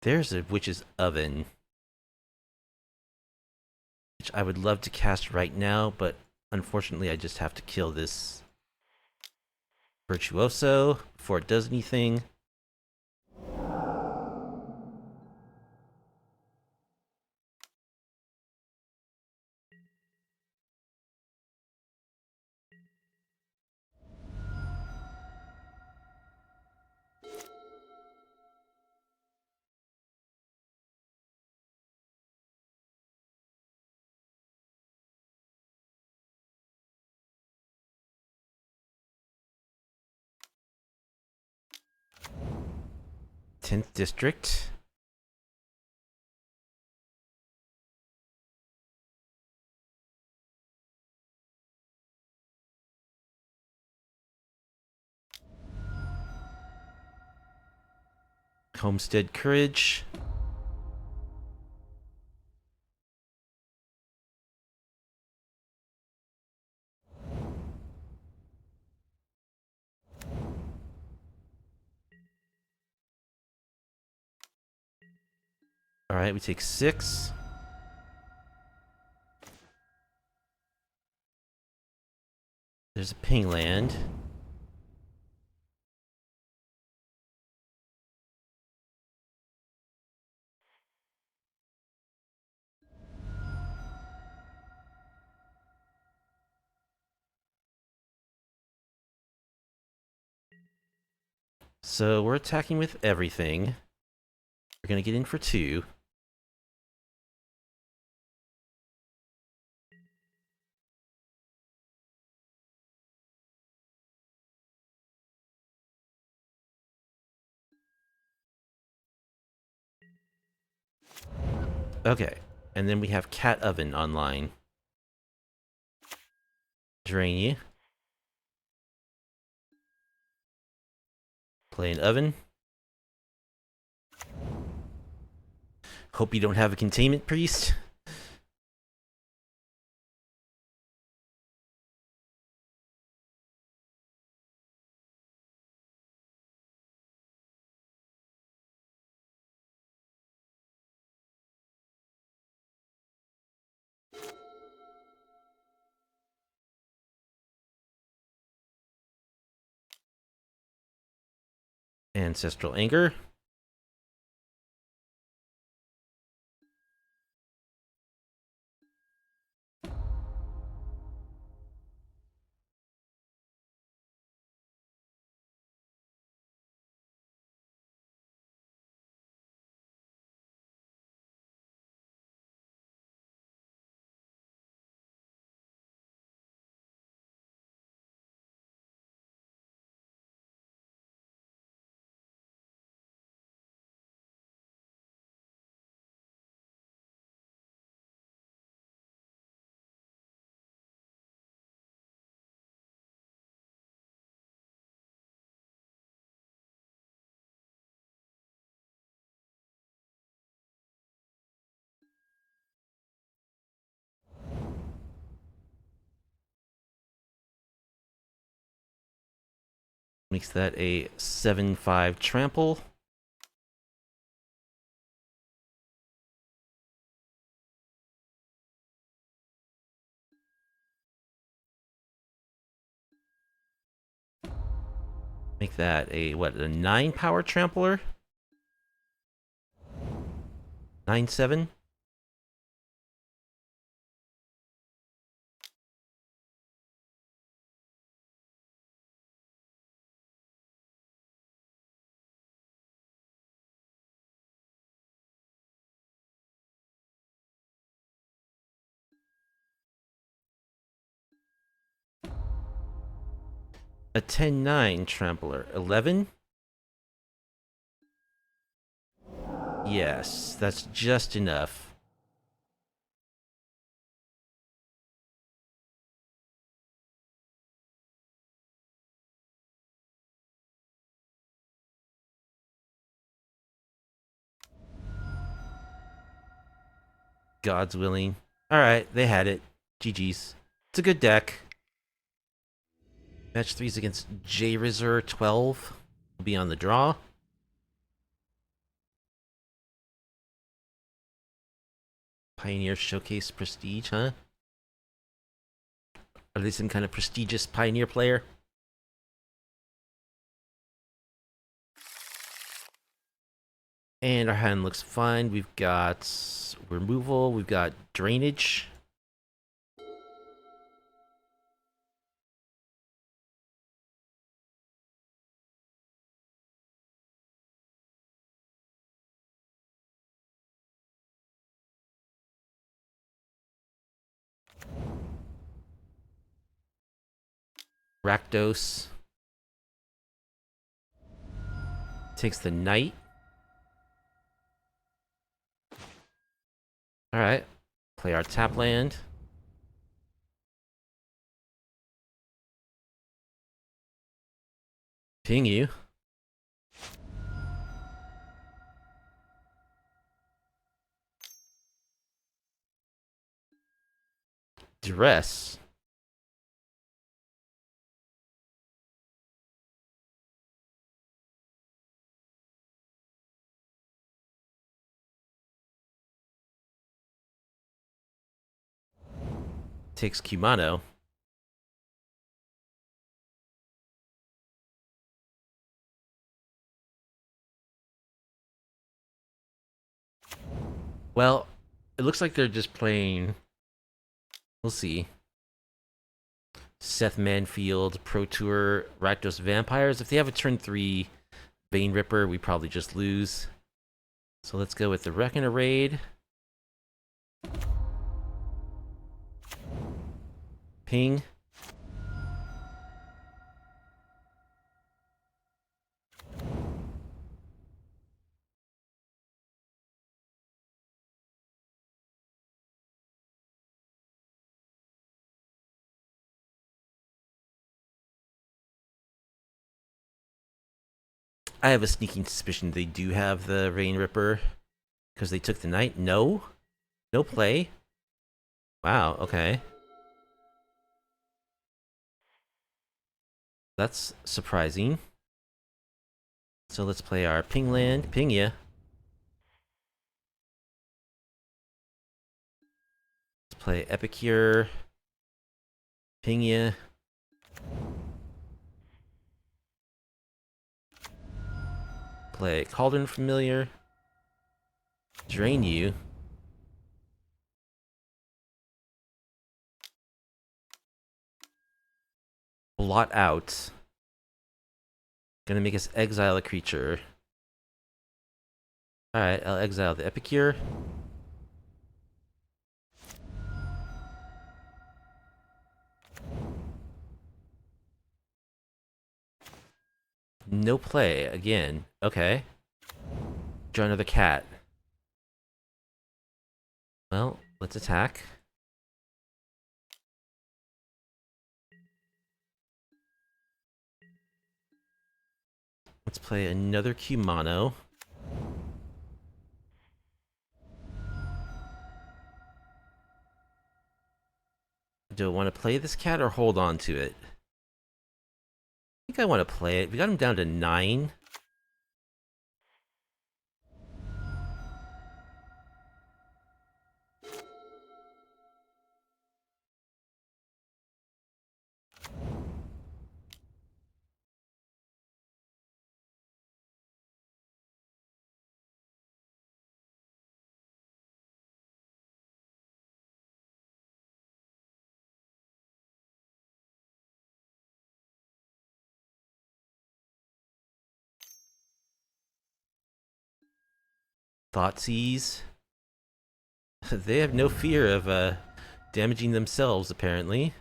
There's a witch's oven, which I would love to cast right now, but unfortunately I just have to kill this virtuoso before it does anything. 10th District. Homestead Courage. Alright, we take 6. There's a ping land. So we're attacking with everything. We're gonna get in for 2. Okay, and then we have Cat Oven online. Drain you. Play an oven. Hope you don't have a containment priest. Ancestral Anger. Makes that a 7/5 trample. Make that a, what, a 9 power trampler? 9/7? A 10/9 trampler. 11? Yes, that's just enough. God's willing. Alright, they had it. GG's. It's a good deck. Match 3's against J Rizzer 12. Will be on the draw. Pioneer Showcase Prestige, huh? Are they some kind of prestigious Pioneer player? And our hand looks fine. We've got removal, we've got drainage. Rakdos takes the knight. Alright. Play our tap land. Ping you. Duress. Takes Kumano. Well, it looks like they're just playing... We'll see. Seth Manfield, Pro Tour, Rakdos Vampires. If they have a turn 3 Vein Ripper, we probably just lose. So let's go with the Wreck and a Raid. Ping. I have a sneaking suspicion they do have the Rain Ripper. Because they took the knight? No? No play? Wow, okay. That's surprising. So let's play our ping land. Ping ya. Let's play Epicure. Ping ya. Play Cauldron Familiar. Drain you. Blot out. Gonna make us exile a creature. Alright, I'll exile the Epicure. No play, again. Okay. Draw another cat. Well, let's attack. Let's play another Kumano. Do I want to play this cat or hold on to it? I think I want to play it. We got him down to 9. Thoughtseize. They have no fear of damaging themselves, apparently.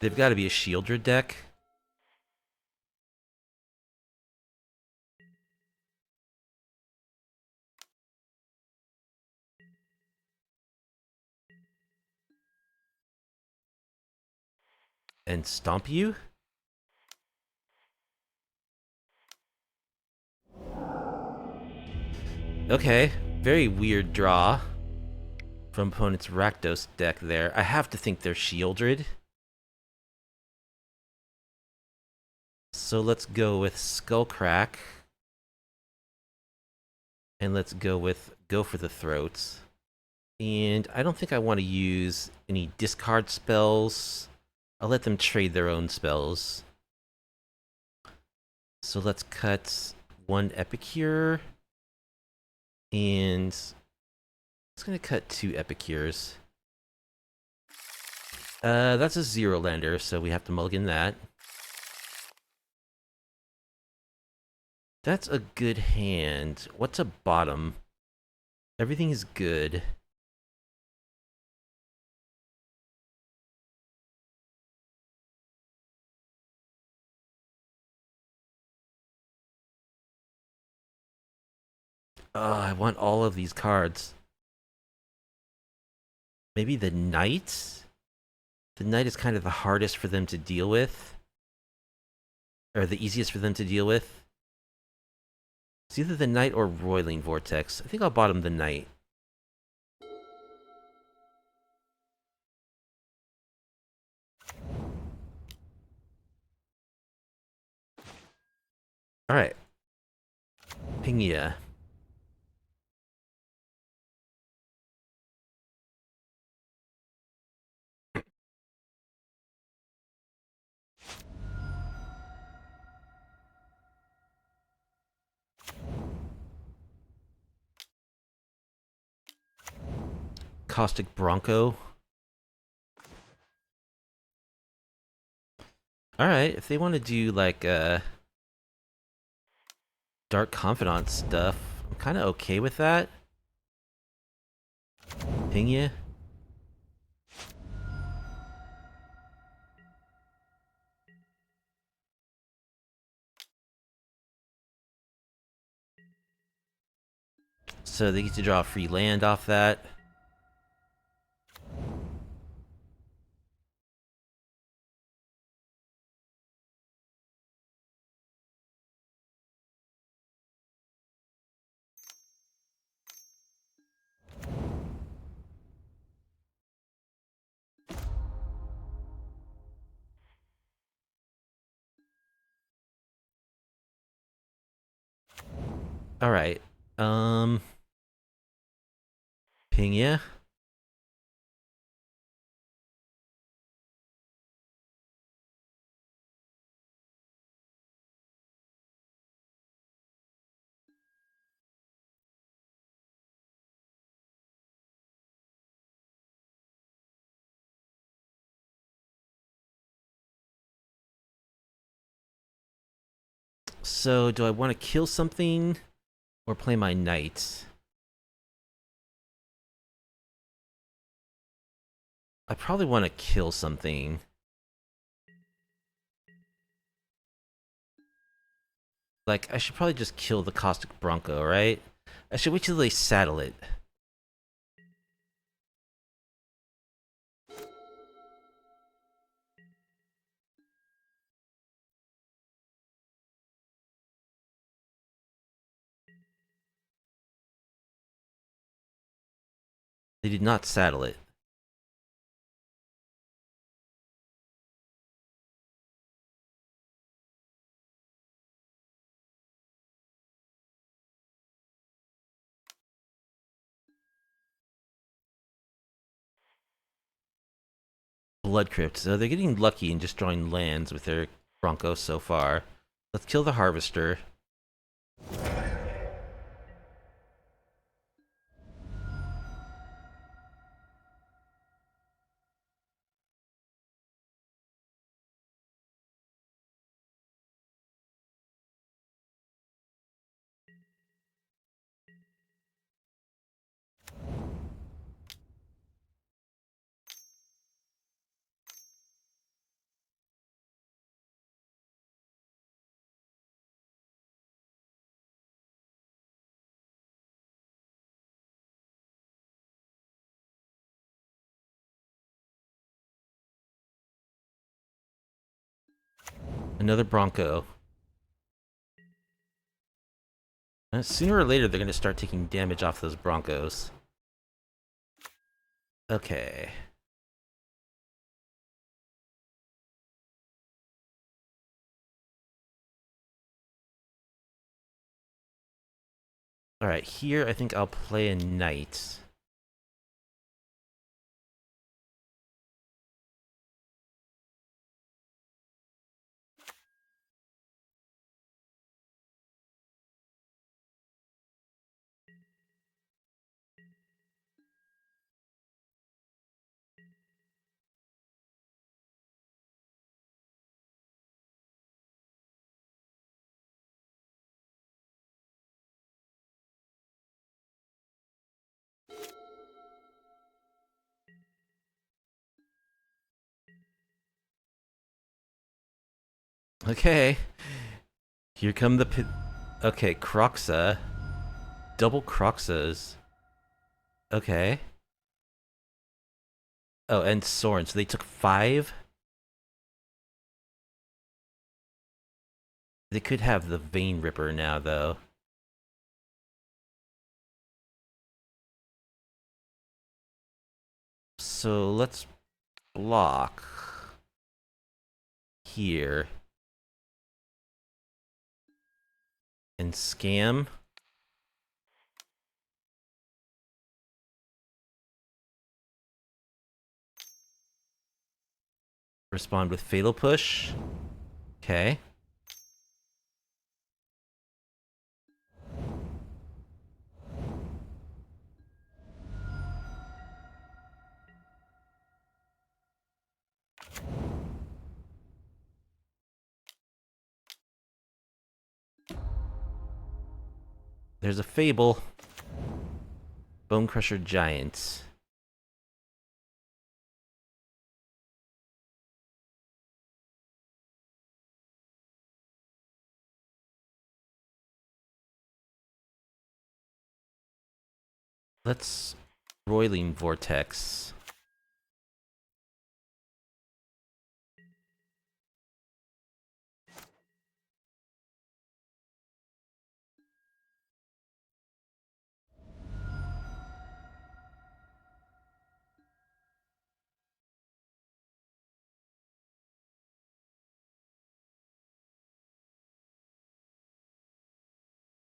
They've got to be a Shieldred deck. And stomp you? Okay, very weird draw from opponent's Rakdos deck there. I have to think they're Shieldred. So let's go with Skullcrack. And let's go with Go for the Throats. And I don't think I want to use any discard spells. I'll let them trade their own spells. So let's cut 1 Epicure. And it's going to cut 2 Epicures. That's a 0-lander, so we have to mulligan that. That's a good hand. What's a bottom? Everything is good. I want all of these cards. Maybe the knight? The knight is kind of the hardest for them to deal with. Or the easiest for them to deal with. It's either the knight or Roiling Vortex. I think I'll bottom the knight. Alright. Ping ya. Caustic Bronco. Alright, if they want to do like Dark Confidant stuff, I'm kind of okay with that. Ping ya. So they get to draw free land off that. Alright. Ping ya. So, do I want to kill something or play my knight? I probably want to kill something. Like, I should probably just kill the Caustic Bronco, right? I should wait till they saddle it. They did not saddle it. Blood Crypt. So they're getting lucky and just drawing lands with their Broncos so far. Let's kill the Harvester. Another Bronco. Sooner or later, they're going to start taking damage off those Broncos. Okay. Alright, here I think I'll play a knight. Okay. Here come the okay, Croxa. double Croxas. Okay. Oh, and Soren. So they took 5? They could have the Vein Ripper now, though. So let's block here and scam. Respond with Fatal Push. Okay. There's a Fable. Bonecrusher Giant. Let's Roiling Vortex.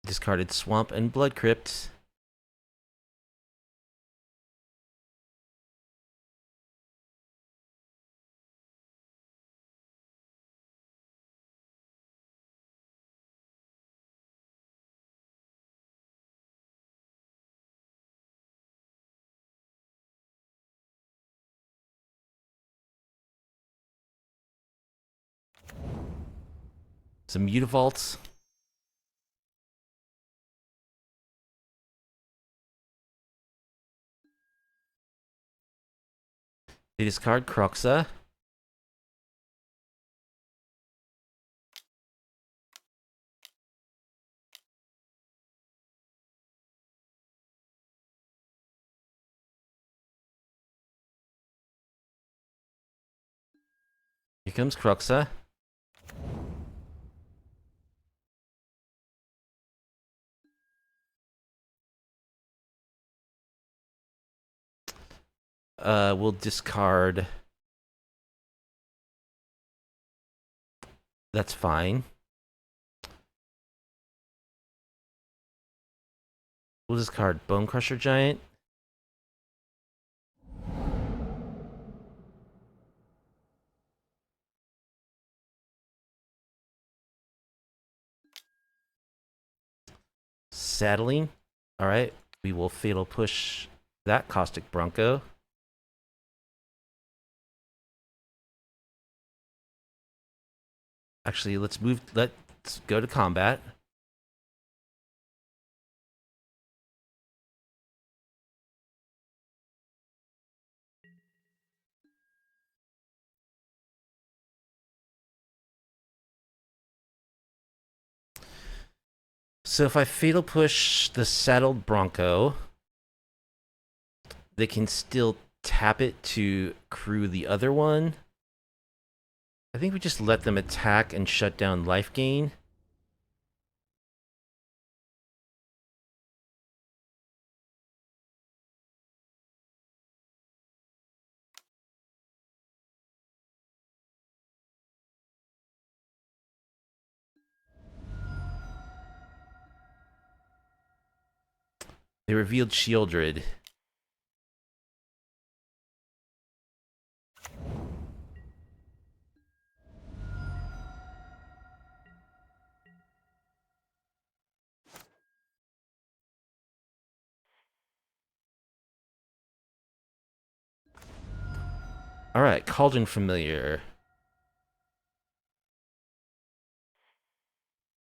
Discarded Swamp and Blood Crypt. Some Mutavaults. They discard Croxa. Here comes Croxa. We'll discard. That's fine. We'll discard Bonecrusher Giant. Saddling. Alright. We will Fatal Push that Caustic Bronco. Actually, let's go to combat. So if I Fatal Push the saddled Bronco, they can still tap it to crew the other one. I think we just let them attack and shut down life gain. They revealed Shieldred. Alright, Cauldron Familiar.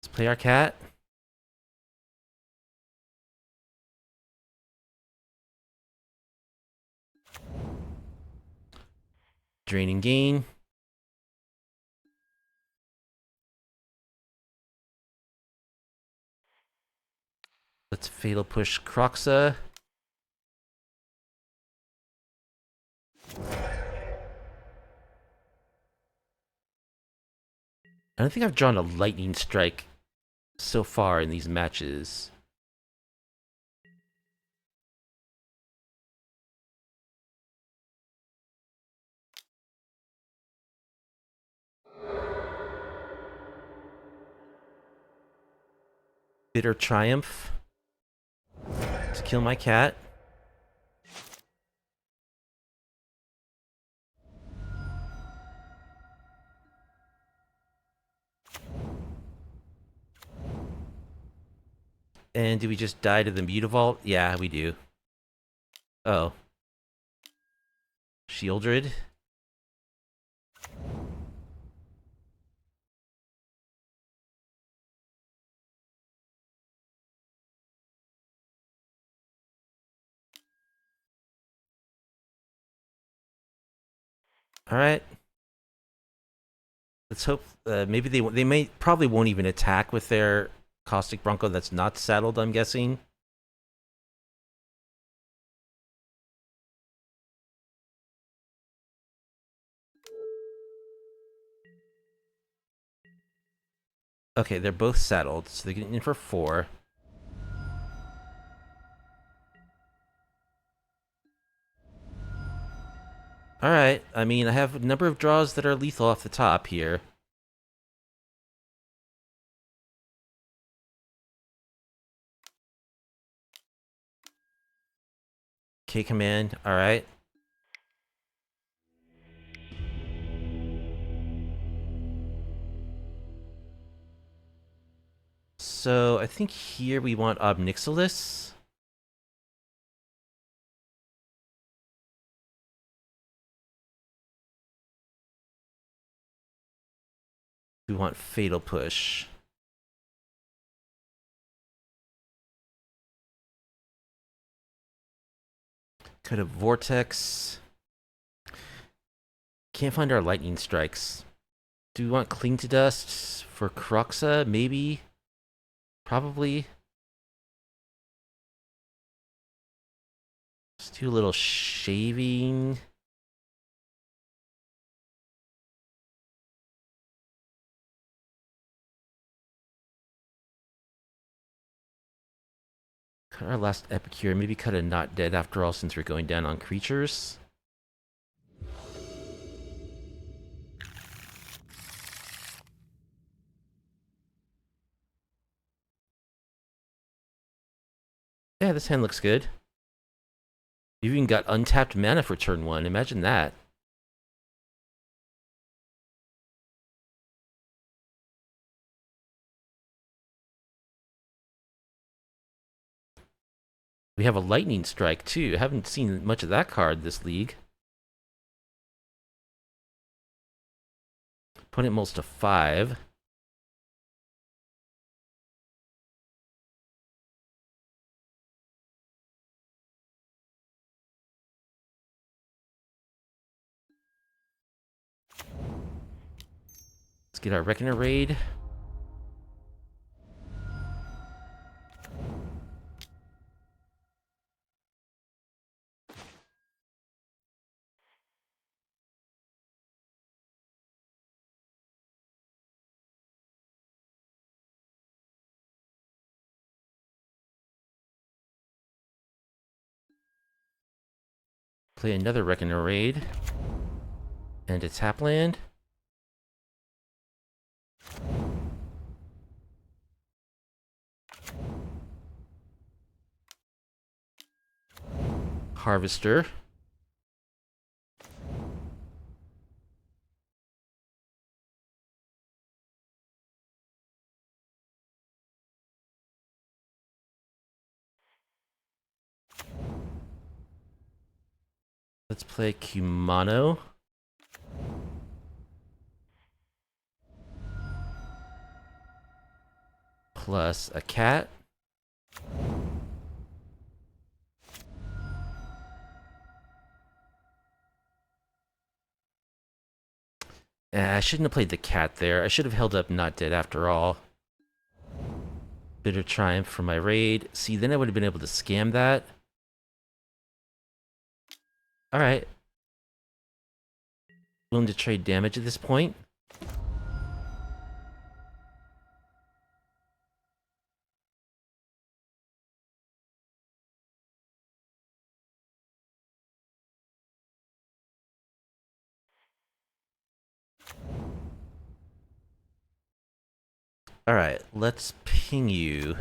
Let's play our cat. Drain and gain. Let's fatal push Kroxa. I don't think I've drawn a lightning strike so far in these matches. Bitter Triumph to kill my cat. And do we just die to the Mutavault? Yeah, we do. Oh. Shieldred. Alright. Let's hope maybe they may probably won't even attack with their Caustic Bronco that's not saddled, I'm guessing. Okay, they're both saddled, so they're getting in for 4. Alright, I mean, I have a number of draws that are lethal off the top here. K-Command, alright. So, I think here we want Obnixilis. We want Fatal Push. Could have Vortex. Can't find our Lightning Strikes. Do we want Cling to Dust for Kroxa? Maybe? Probably. Let's do a little shaving. Cut our last Epicure. Maybe cut a Not Dead after all, since we're going down on creatures. Yeah, this hand looks good. You've even got untapped mana for turn 1. Imagine that. We have a Lightning Strike, too. I haven't seen much of that card this league. Opponent molts to 5. Let's get our Reckoner Raid. Play another Reckoner Raid. And a tap land. Harvester. Let's play Kumano. Plus a cat. I shouldn't have played the cat there. I should have held up Not Dead after all. Bitter Triumph for my raid. See, then I would have been able to scam that. Alright. Willing to trade damage at this point. Alright, let's ping you.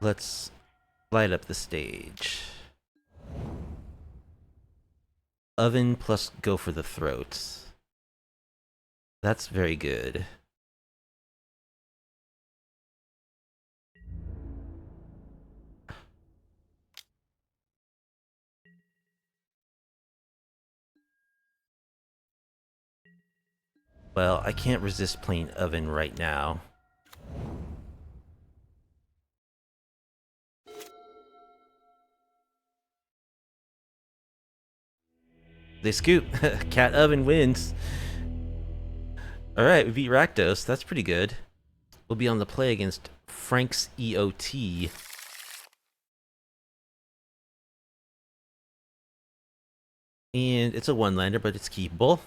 Let's light up the stage. Oven plus go for the throat. That's very good. Well, I can't resist playing Oven right now. They scoop. Cat Oven wins. Alright, we beat Rakdos. That's pretty good. We'll be on the play against Frank's EOT. And it's a one-lander, but it's keepable.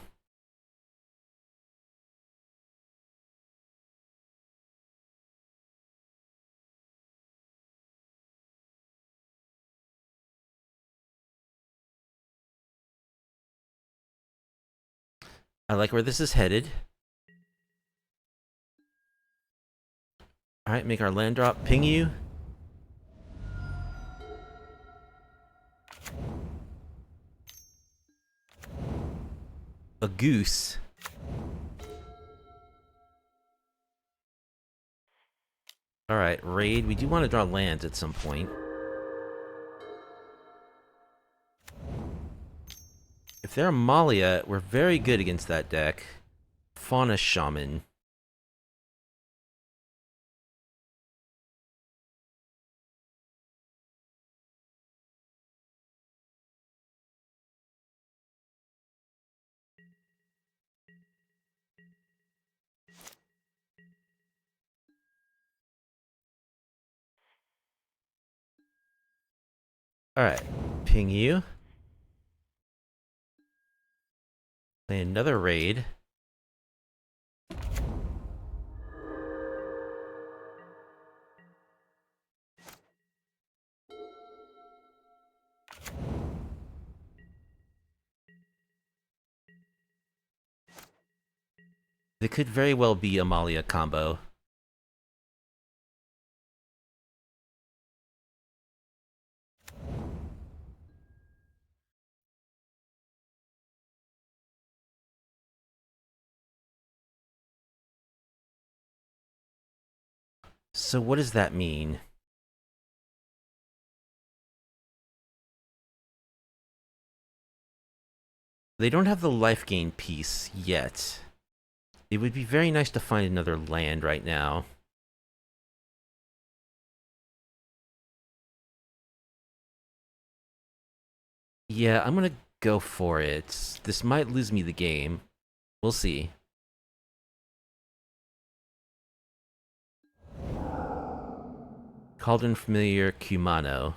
I like where this is headed. Alright, make our land drop. Ping you. A goose. Alright, raid. We do want to draw lands at some point. If they're Amalia, we're very good against that deck. Fauna Shaman. Alright, ping you. Play another raid. It could very well be Amalia combo. So what does that mean? They don't have the life gain piece yet. It would be very nice to find another land right now. Yeah, I'm gonna go for it. This might lose me the game. We'll see. Cauldron Familiar, Kumano.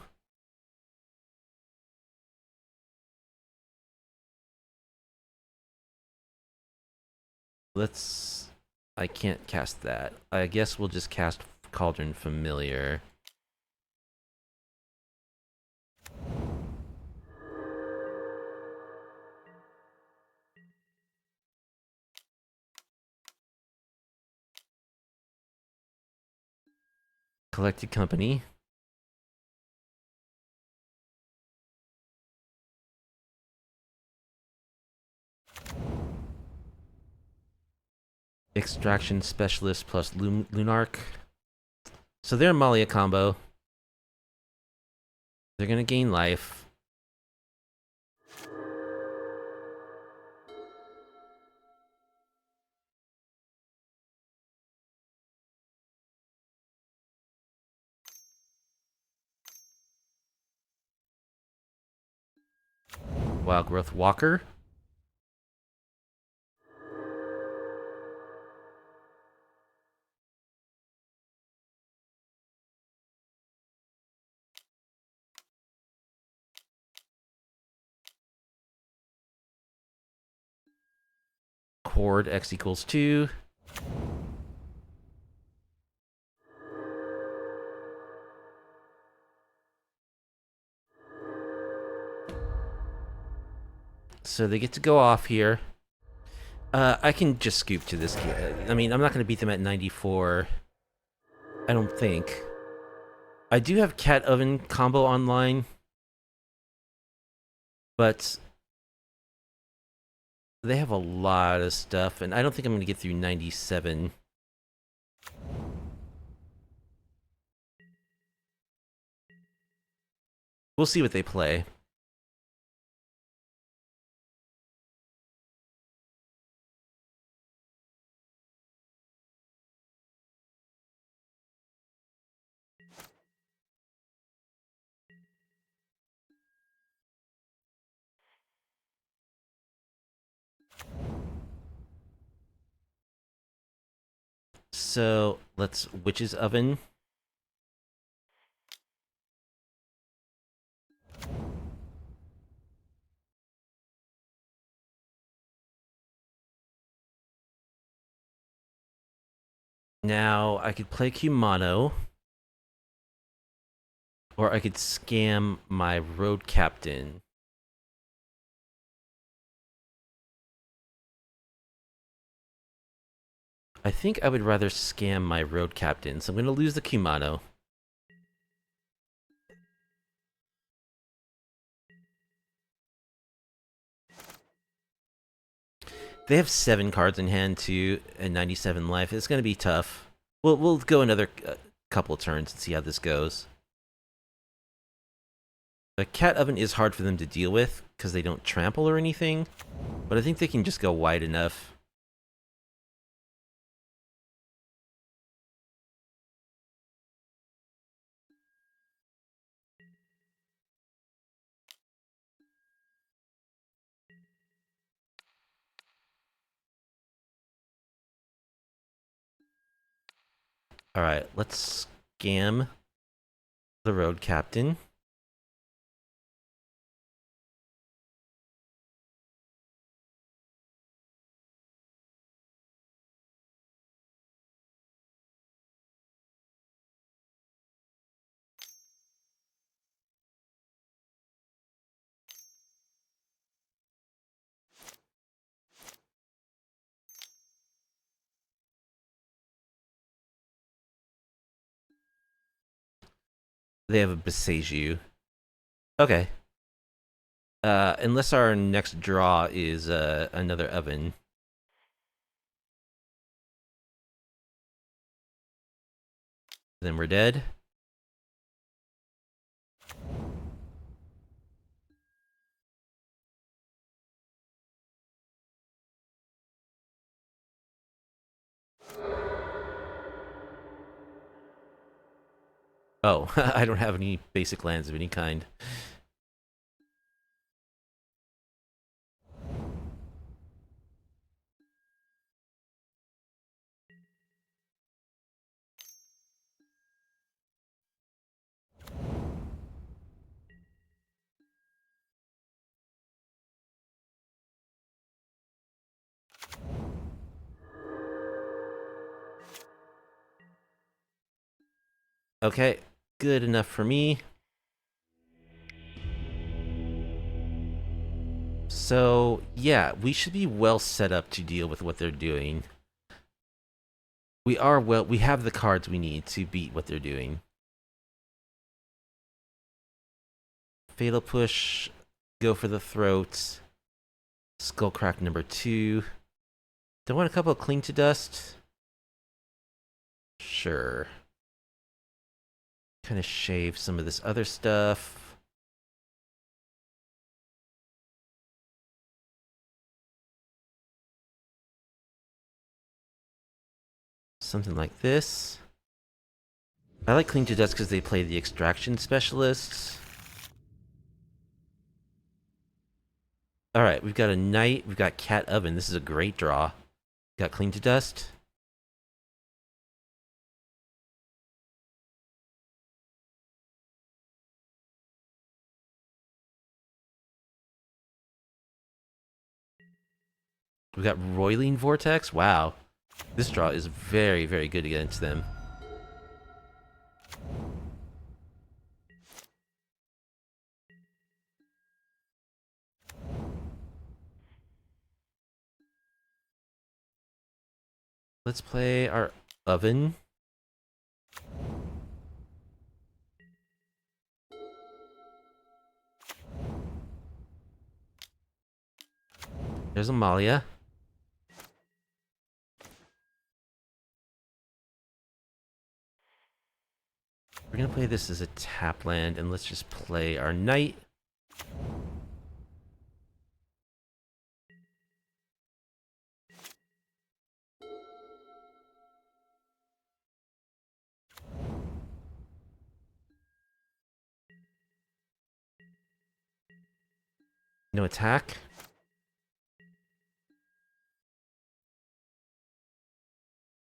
Let's... I can't cast that. I guess we'll just cast Cauldron Familiar. Collected Company. Extraction Specialist plus Lunarch. So they're Amalia combo. They're gonna gain life. Wild Growth Walker. record x equals 2. So they get to go off here. I can just scoop to this. I mean, I'm not going to beat them at 94. I don't think. I do have cat oven combo online, but they have a lot of stuff, and I don't think I'm going to get through 97. We'll see what they play. So let's Witch's Oven. Now I could play Kumano, or I could scam my road captain. I think I would rather scam my road captain, so I'm going to lose the Kumano. They have 7 cards in hand too, and 97 life. It's going to be tough. We'll go another couple turns and see how this goes. A cat oven is hard for them to deal with because they don't trample or anything, but I think they can just go wide enough. Alright, let's scam the road captain. They have a Besage. Okay. Unless our next draw is another oven. Then we're dead. Oh, I don't have any basic lands of any kind. Okay, good enough for me. So, yeah, we should be well set up to deal with what they're doing. We have the cards we need to beat what they're doing. Fatal Push, go for the throat. Skullcrack number 2. Do I want a couple of Cling to Dust? Sure. Kind of shave some of this other stuff. Something like this. I like Cling to Dust because they play the Extraction Specialists. Alright, we've got a Knight, we've got Cat Oven. This is a great draw. Got Cling to Dust. We got Roiling Vortex. Wow. This draw is very, very good against them. Let's play our oven. There's Amalia. We're gonna play this as a tap land, and let's just play our knight. No attack.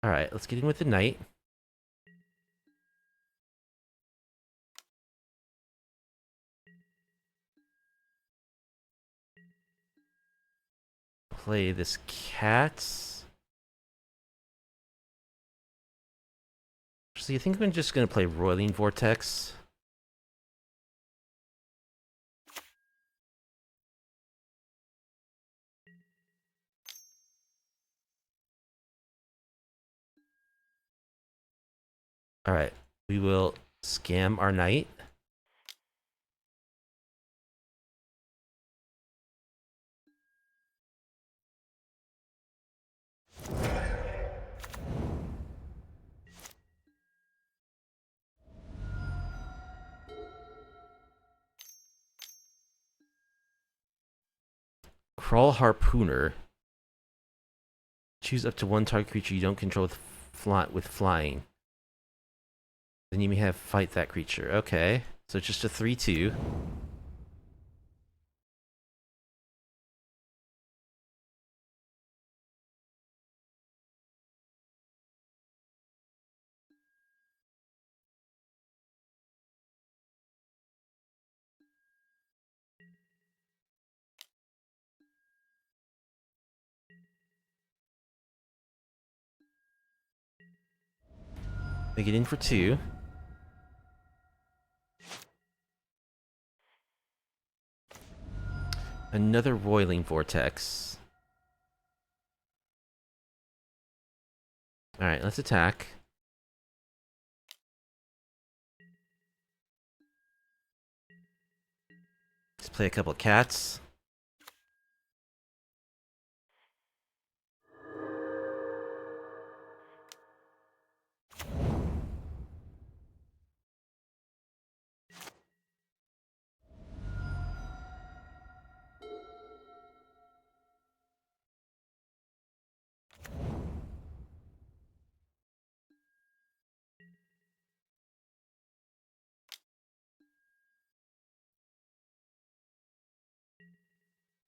Alright, let's get in with the knight. Play this cat. So I think I'm just gonna play Roiling Vortex. Alright, we will scam our knight. Crawl Harpooner. Choose up to one target creature you don't control with flying. Then you may have fight that creature. Okay, so it's just a 3/2. They get in for 2. Another Roiling Vortex. Alright, let's attack. Let's play a couple of cats.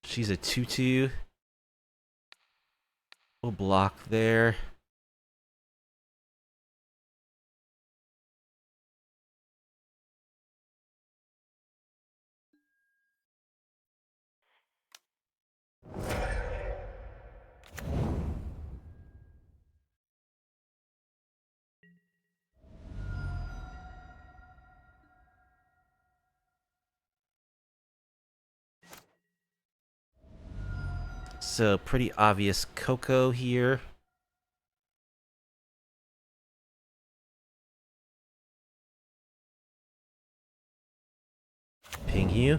She's a 2/2. We'll block there. So pretty obvious Coco here. Ping you.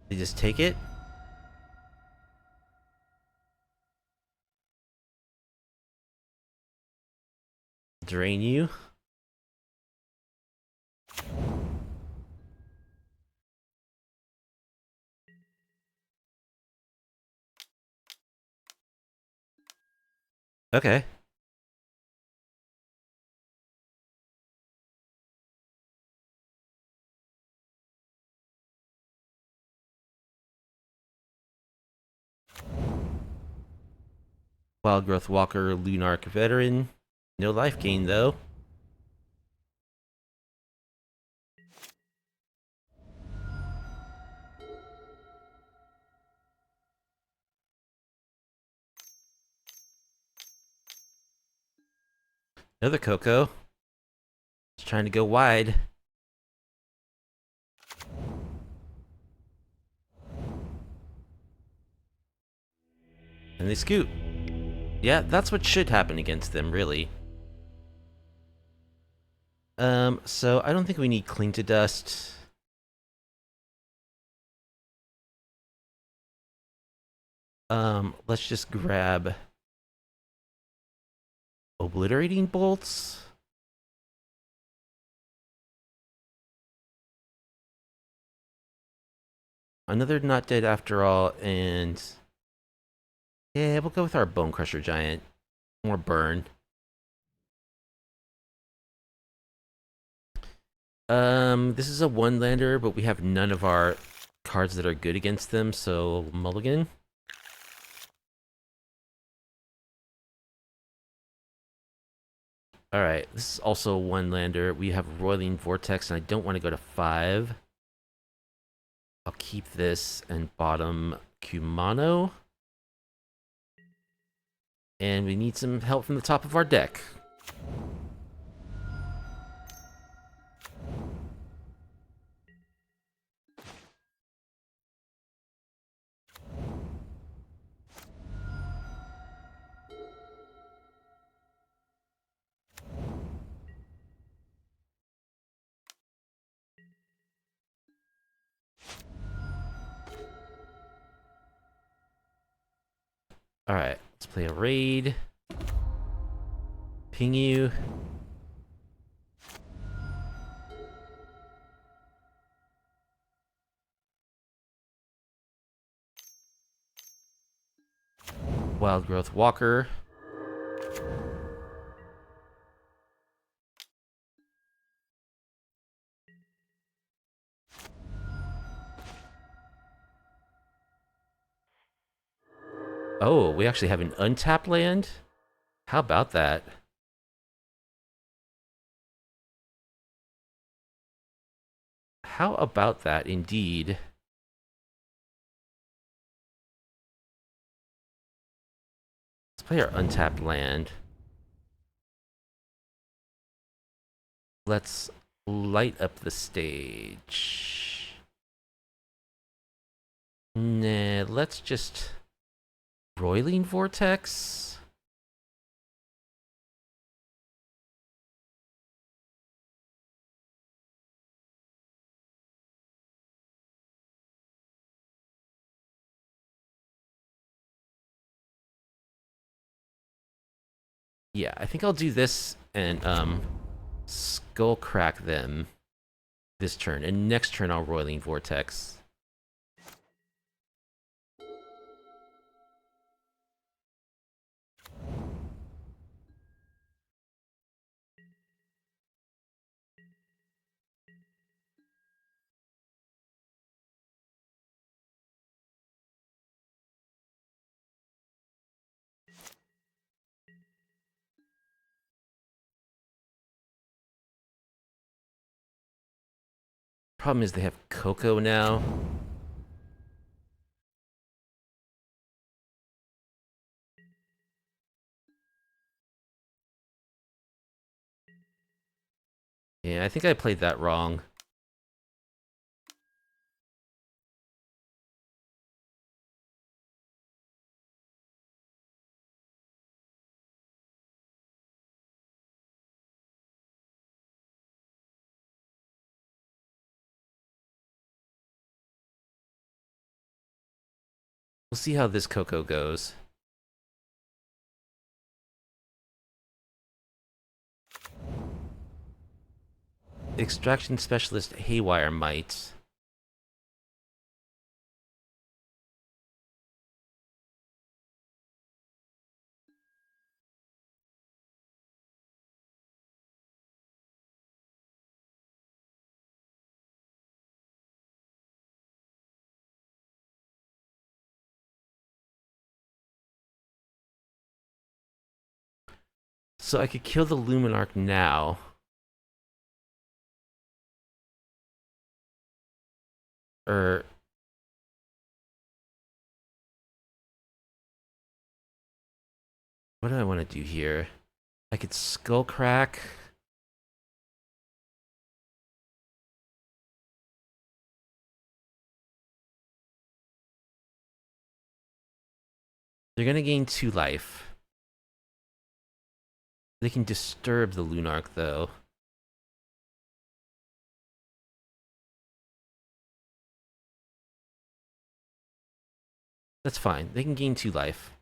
They just take it. Drain you. Okay. Wild Growth Walker, Lunarch Veteran. No life gain, though. Another Coco. It's trying to go wide. And they scoot. Yeah, that's what should happen against them, really. So I don't think we need Cling to Dust. Let's just grab Obliterating Bolts. Another Not Dead After All, and yeah, we'll go with our Bonecrusher Giant. More burn. This is a one-lander, but we have none of our cards that are good against them, so mulligan. Alright, this is also a one-lander. We have Roiling Vortex, and I don't want to go to 5. I'll keep this and bottom Kumano. And we need some help from the top of our deck. Alright, let's play a raid. Ping you. Wild Growth Walker. Oh, we actually have an untapped land? How about that? How about that, indeed? Let's play our untapped land. Let's light up the stage. Nah, let's just... Roiling Vortex? Yeah, I think I'll do this and, Skull Crack them this turn. And next turn I'll Roiling Vortex. Problem is they have Coco now. Yeah, I think I played that wrong. We'll see how this Coco goes. Extraction Specialist Haywire Might. So I could kill the Luminarch now. Or... what do I want to do here? I could Skullcrack. They're gonna gain 2 life. They can disturb the Lunarch, though. That's fine. They can gain 2 life.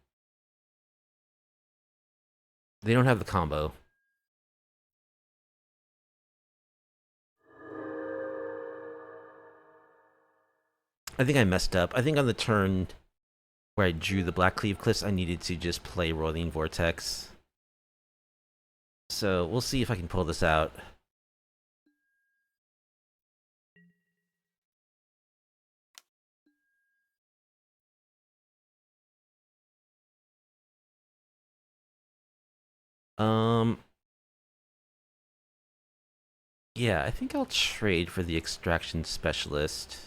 They don't have the combo. I think I messed up. I think on the turn where I drew the Black Cleave Cliffs, I needed to just play Roiling Vortex. So we'll see if I can pull this out. Yeah, I think I'll trade for the Extraction Specialist.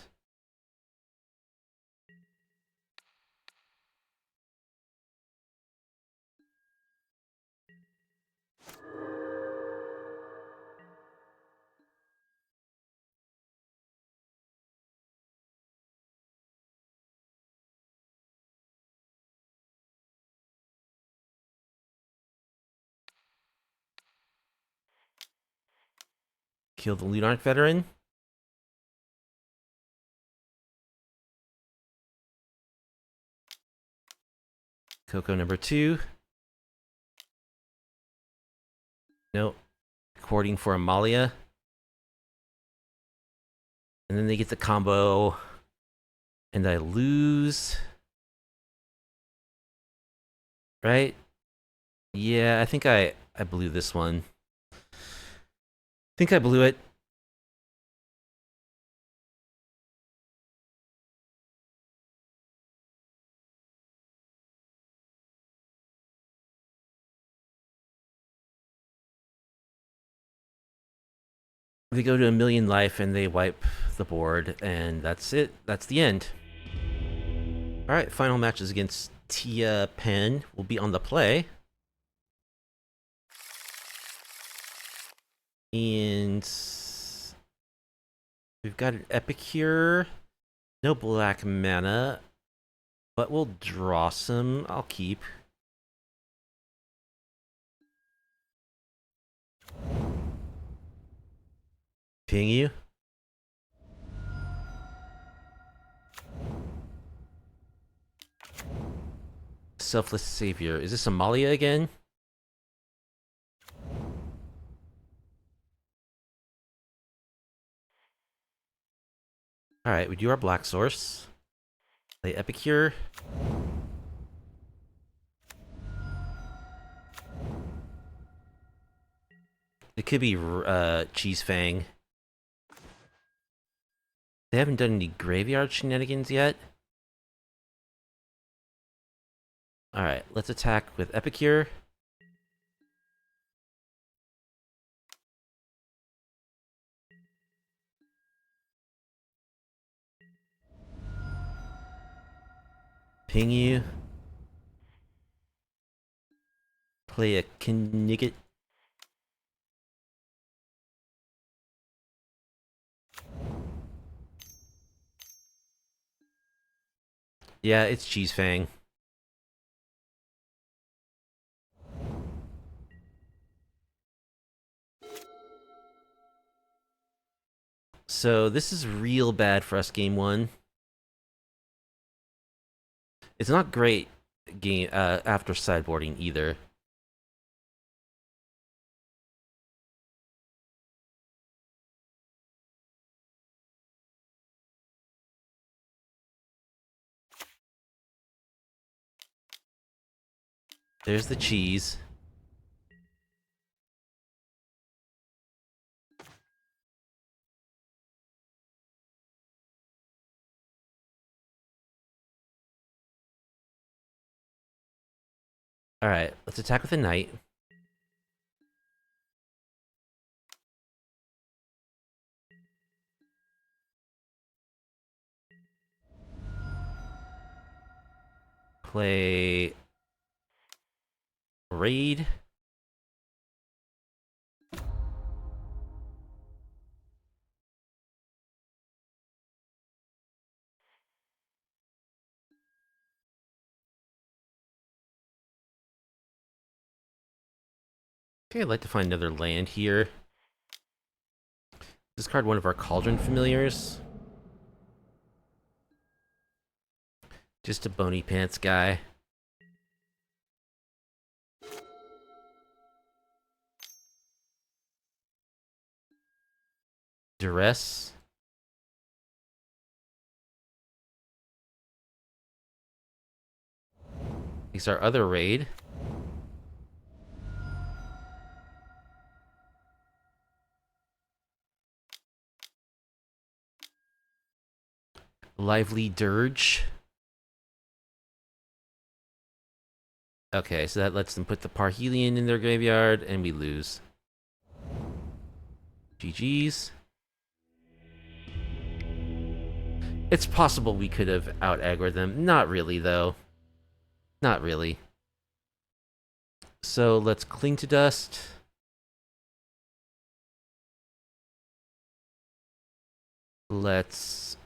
Kill the Lunarch Veteran. Coco number 2. Nope. Courting for Amalia. And then they get the combo. And I lose. Right? Yeah, I think I blew this one. I think I blew it. They go to 1,000,000 life and they wipe the board, and that's it. That's the end. Alright, final matches against Tia Pen will be on the play. And we've got an Epicure. No black mana, but we'll draw some. I'll keep. Ping you. Selfless Savior. Is this Amalia again? Alright, we do our black source. Play Epicure. It could be Cheese Fang. They haven't done any graveyard shenanigans yet. Alright, let's attack with Epicure. Ping you. Play a Knigget. Yeah, it's Cheese Fang. So this is real bad for us game 1. It's not great game after sideboarding either. There's the cheese. Alright, let's attack with a knight. Play raid. Okay, I'd like to find another land here. Discard one of our Cauldron Familiars. Just a bony pants guy. Duress. He's our other raid. Lively Dirge. Okay, so that lets them put the Parhelion in their graveyard, and we lose. GG's. It's possible we could have out-aggroed them. Not really, though. Not really. So let's cling to dust. Let's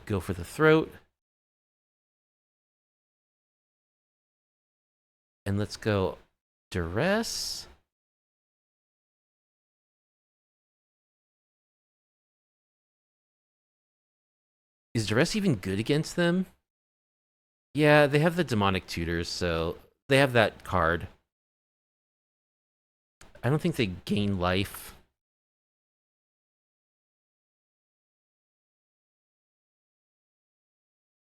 go for the throat. And let's go duress. Is duress even good against them? Yeah, they have the demonic tutors, so they have that card. I don't think they gain life.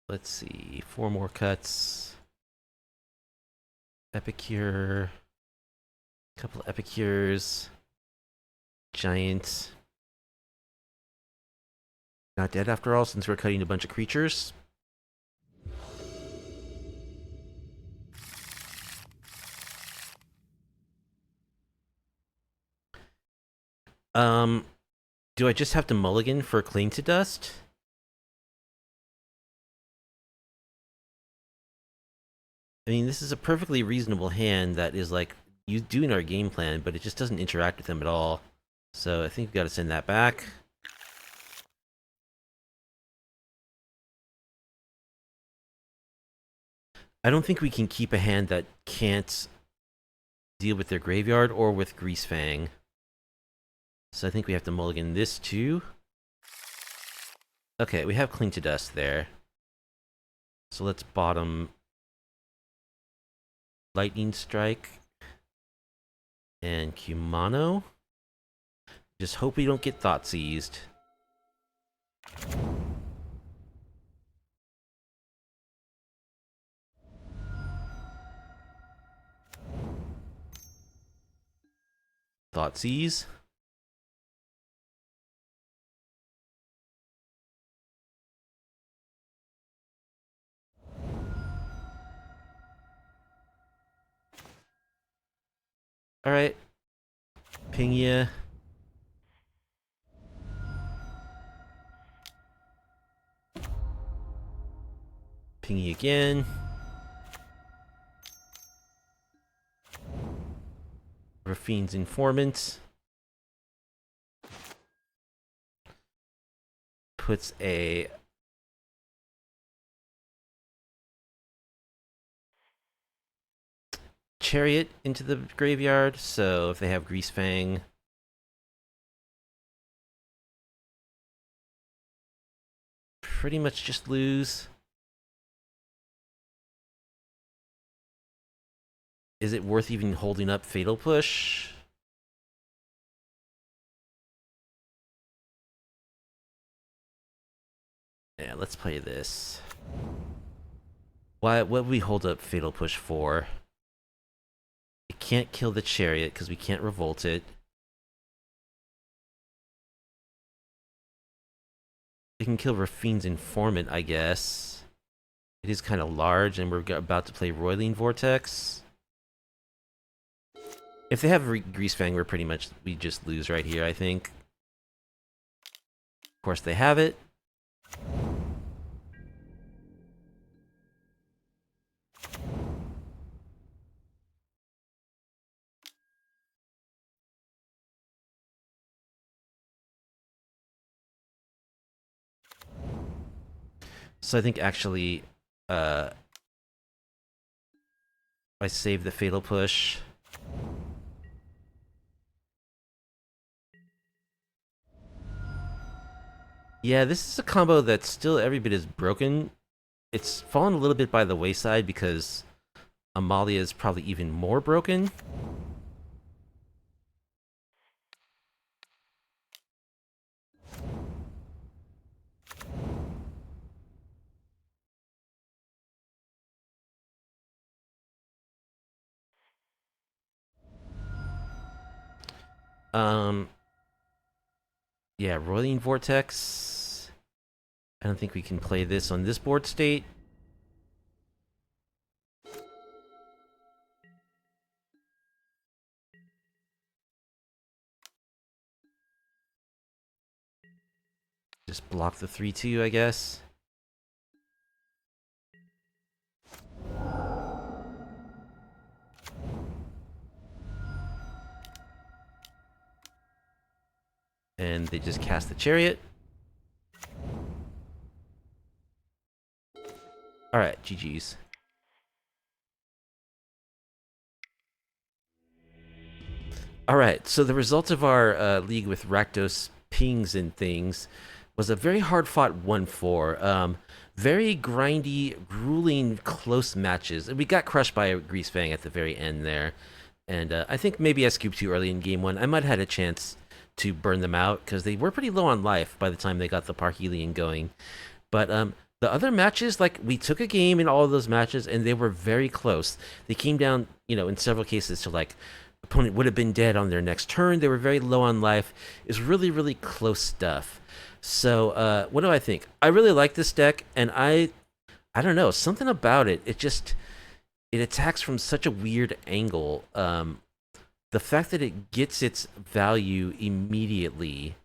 Let's see, 4 more cuts. Epicure. Couple Epicures. Giant. Not dead after all, since we're cutting a bunch of creatures. Do I just have to mulligan for Cling to Dust? I mean, this is a perfectly reasonable hand that is like you do in our game plan, but it just doesn't interact with them at all. So I think we've got to send that back. I don't think we can keep a hand that can't deal with their graveyard or with Greasefang. So I think we have to mulligan this too. Okay, we have Cling to Dust there. So let's bottom Lightning Strike and Kumano. Just hope we don't get Thought Seized. Thought Seize. Alright. Ping ya. Ping ya again. Raffine's Informant. Puts a Chariot into the graveyard, so if they have Greasefang, pretty much just lose. Is it worth even holding up Fatal Push? Yeah, let's play this. What would we hold up Fatal Push for? It can't kill the Chariot because we can't revolt it. It can kill Raffine's Informant, I guess. It is kind of large, and we're about to play Roiling Vortex. If they have Greasefang, we just lose right here, I think. Of course, they have it. So I think actually, I save the Fatal Push. Yeah, this is a combo that's still every bit as broken. It's fallen a little bit by the wayside because Amalia is probably even more broken. Um, yeah, Roiling Vortex. I don't think we can play this on this board state. Just block the 3/2, I guess. And they just cast the Chariot. Alright, GG's. Alright, so the result of our league with Rakdos pings and things was a very hard-fought 1-4. Very grindy, grueling, close matches. And we got crushed by a Grease Fang at the very end there. And I think maybe I scooped too early in game 1. I might have had a chance to burn them out, because they were pretty low on life by the time they got the Parhelion going. But the other matches, like, we took a game in all of those matches, and they were very close. They came down, you know, in several cases to, like, opponent would have been dead on their next turn. They were very low on life. It's really, really close stuff. So, what do I think? I really like this deck, and I don't know, something about it. It attacks from such a weird angle. The fact that it gets its value immediately,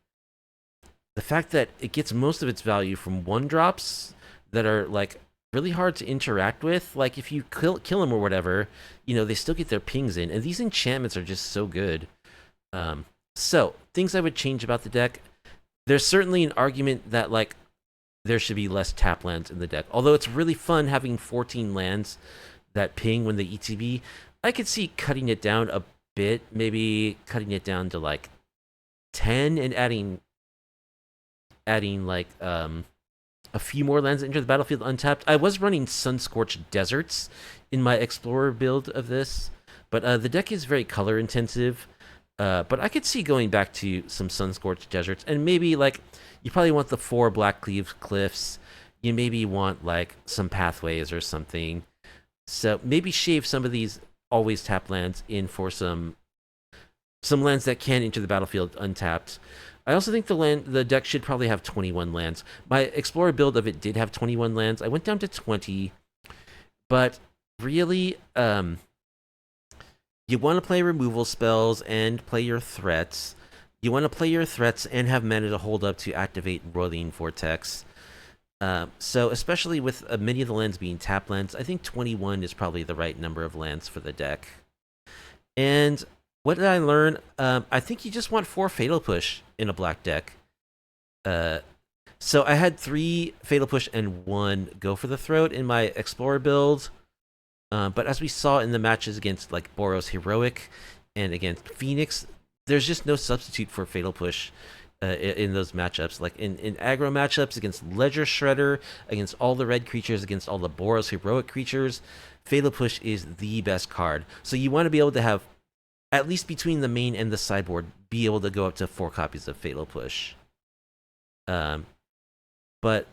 the fact that it gets most of its value from 1-drops that are, like, really hard to interact with. Like, if you kill them or whatever, you know, they still get their pings in. And these enchantments are just so good. So, things I would change about the deck. There's certainly an argument that, like, there should be less tap lands in the deck. Although it's really fun having 14 lands that ping when they ETB. I could see cutting it down a bit, maybe cutting it down to like 10 and adding like a few more lands that enter the battlefield untapped. I was running Sunscorched Deserts in my Explorer build of this, but the deck is very color intensive. But I could see going back to some Sunscorched Deserts, and maybe like you probably want the 4 Blackcleave Cliffs. You maybe want like some pathways or something. So maybe shave some of these always tap lands in for some lands that can enter the battlefield untapped. I also think the deck should probably have 21 lands. My Explorer build of it did have 21 lands. I went down to 20, but really, you want to play removal spells and play your threats. You want to play your threats and have mana to hold up to activate Roiling Vortex. So especially with many of the lands being tap lands, I think 21 is probably the right number of lands for the deck. And what did I learn? I think you just want 4 Fatal Push in a black deck. So I had 3 Fatal Push and 1 Go for the Throat in my Explorer build. But as we saw in the matches against like Boros Heroic and against Phoenix, there's just no substitute for Fatal Push in those matchups. Like in aggro matchups against Ledger Shredder, against all the red creatures, against all the Boros Heroic creatures, Fatal Push is the best card. So you want to be able to have, at least between the main and the sideboard, be able to go up to 4 copies of Fatal Push. But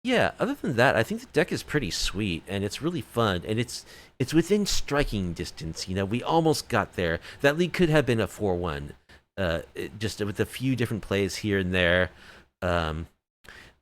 yeah, other than that, I think the deck is pretty sweet, and it's really fun, and it's within striking distance. You know, we almost got there. That league could have been a 4-1, just with a few different plays here and there.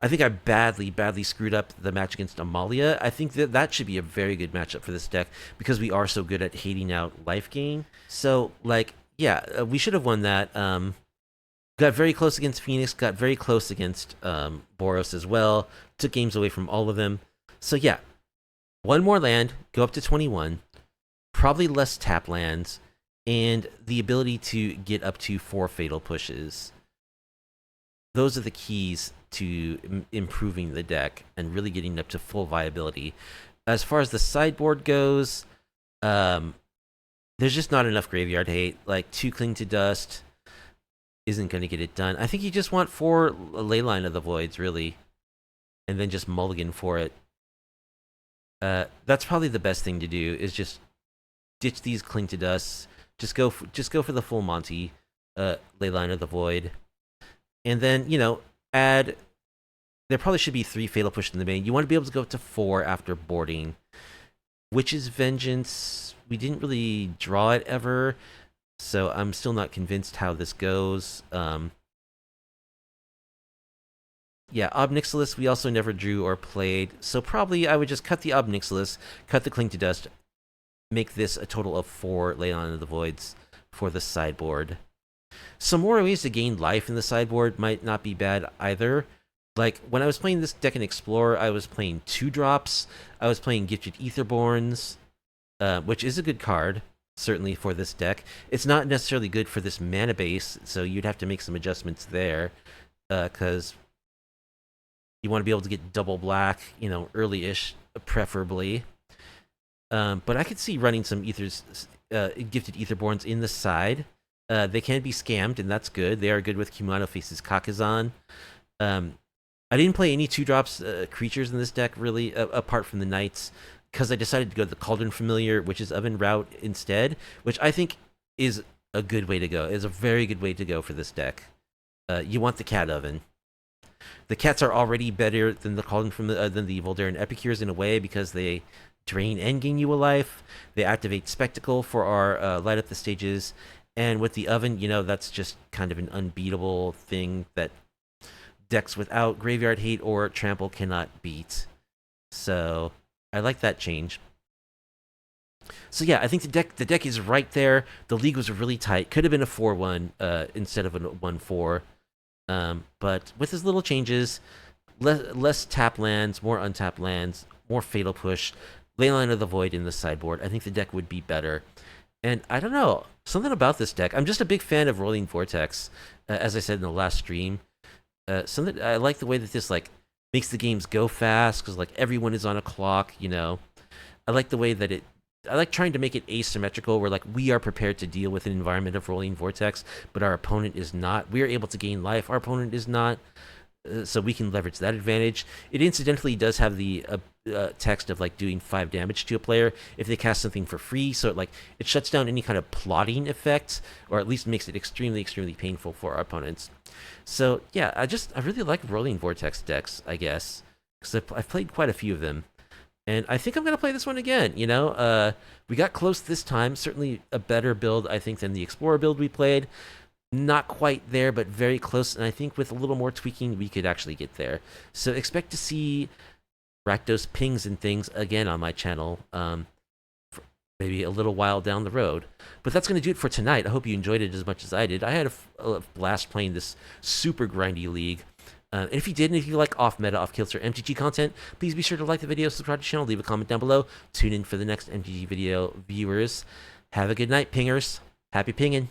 I think I badly screwed up the match against Amalia. I think that should be a very good matchup for this deck because we are so good at hating out life gain. So, like, yeah, we should have won that. Got very close against Phoenix, got very close against Boros as well. Took games away from all of them. So yeah, 1 more land, go up to 21. Probably less tap lands, and the ability to get up to 4 Fatal Pushes. those are the keys to improving the deck and really getting up to full viability. As far as the sideboard goes, there's just not enough graveyard hate. Like 2 Cling to Dust isn't going to get it done. I think you just want 4 Leyline of the Voids, really, and then just mulligan for it. That's probably the best thing to do, is just ditch these Cling to Dust. Just go for the full Monty, Leyline of the Void. And then, you know, add... There probably should be 3 Fatal Push in the main. You want to be able to go up to 4 after boarding. Witch's Vengeance... We didn't really draw it ever, so I'm still not convinced how this goes. Yeah, Ob Nixilis we also never drew or played, so probably I would just cut the Ob Nixilis, cut the Cling to Dust, make this a total of 4 Leyline of the Voids for the sideboard. Some more ways to gain life in the sideboard might not be bad either. Like, when I was playing this deck in Explorer, I was playing 2-drops, I was playing Gifted Aetherborns, which is a good card, certainly for this deck. It's not necessarily good for this mana base, so you'd have to make some adjustments there, because you want to be able to get double black, you know, early-ish, preferably. But I could see running some Gifted Aetherborns in the side. They can be scammed, and that's good. They are good with Kumano faces Kakkazan. I didn't play any 2-drops creatures in this deck, really, apart from the Knights, because I decided to go the Cauldron Familiar, which is Oven Route instead, which I think is a good way to go. It's a very good way to go for this deck. You want the Cat Oven. The cats are already better than the than the Voldaren Epicures in a way, because they drain and gain you a life. They activate Spectacle for our light up the stages, and with the Oven, you know, that's just kind of an unbeatable thing that decks without Graveyard Hate or Trample cannot beat. So I like that change. So yeah, I think the deck is right there. The league was really tight. Could have been a 4-1 instead of a 1-4. But with his little changes, less tap lands, more untapped lands, more Fatal Push, Leyline of the Void in the sideboard, I think the deck would be better. And I don't know, something about this deck. I'm just a big fan of Rolling Vortex, as I said in the last stream. Something I like the way that this like makes the games go fast, because like everyone is on a clock, you know. I like the way that I like trying to make it asymmetrical, where like we are prepared to deal with an environment of Rolling Vortex, but our opponent is not. We are able to gain life, our opponent is not, so we can leverage that advantage. It incidentally does have the text of like doing 5 damage to a player if they cast something for free, so it shuts down any kind of plotting effects, or at least makes it extremely painful for our opponents. So yeah, I really like Rolling Vortex decks, I guess, because I've played quite a few of them. And I think I'm going to play this one again, you know? We got close this time. Certainly a better build, I think, than the Explorer build we played. Not quite there, but very close. And I think with a little more tweaking, we could actually get there. So expect to see Rakdos pings and things again on my channel, for maybe a little while down the road. But that's going to do it for tonight. I hope you enjoyed it as much as I did. I had a blast playing this super grindy league. And if you did, and if you like off-meta, off-kilter MTG content, please be sure to like the video, subscribe to the channel, leave a comment down below. Tune in for the next MTG video, viewers. Have a good night, pingers. Happy pinging.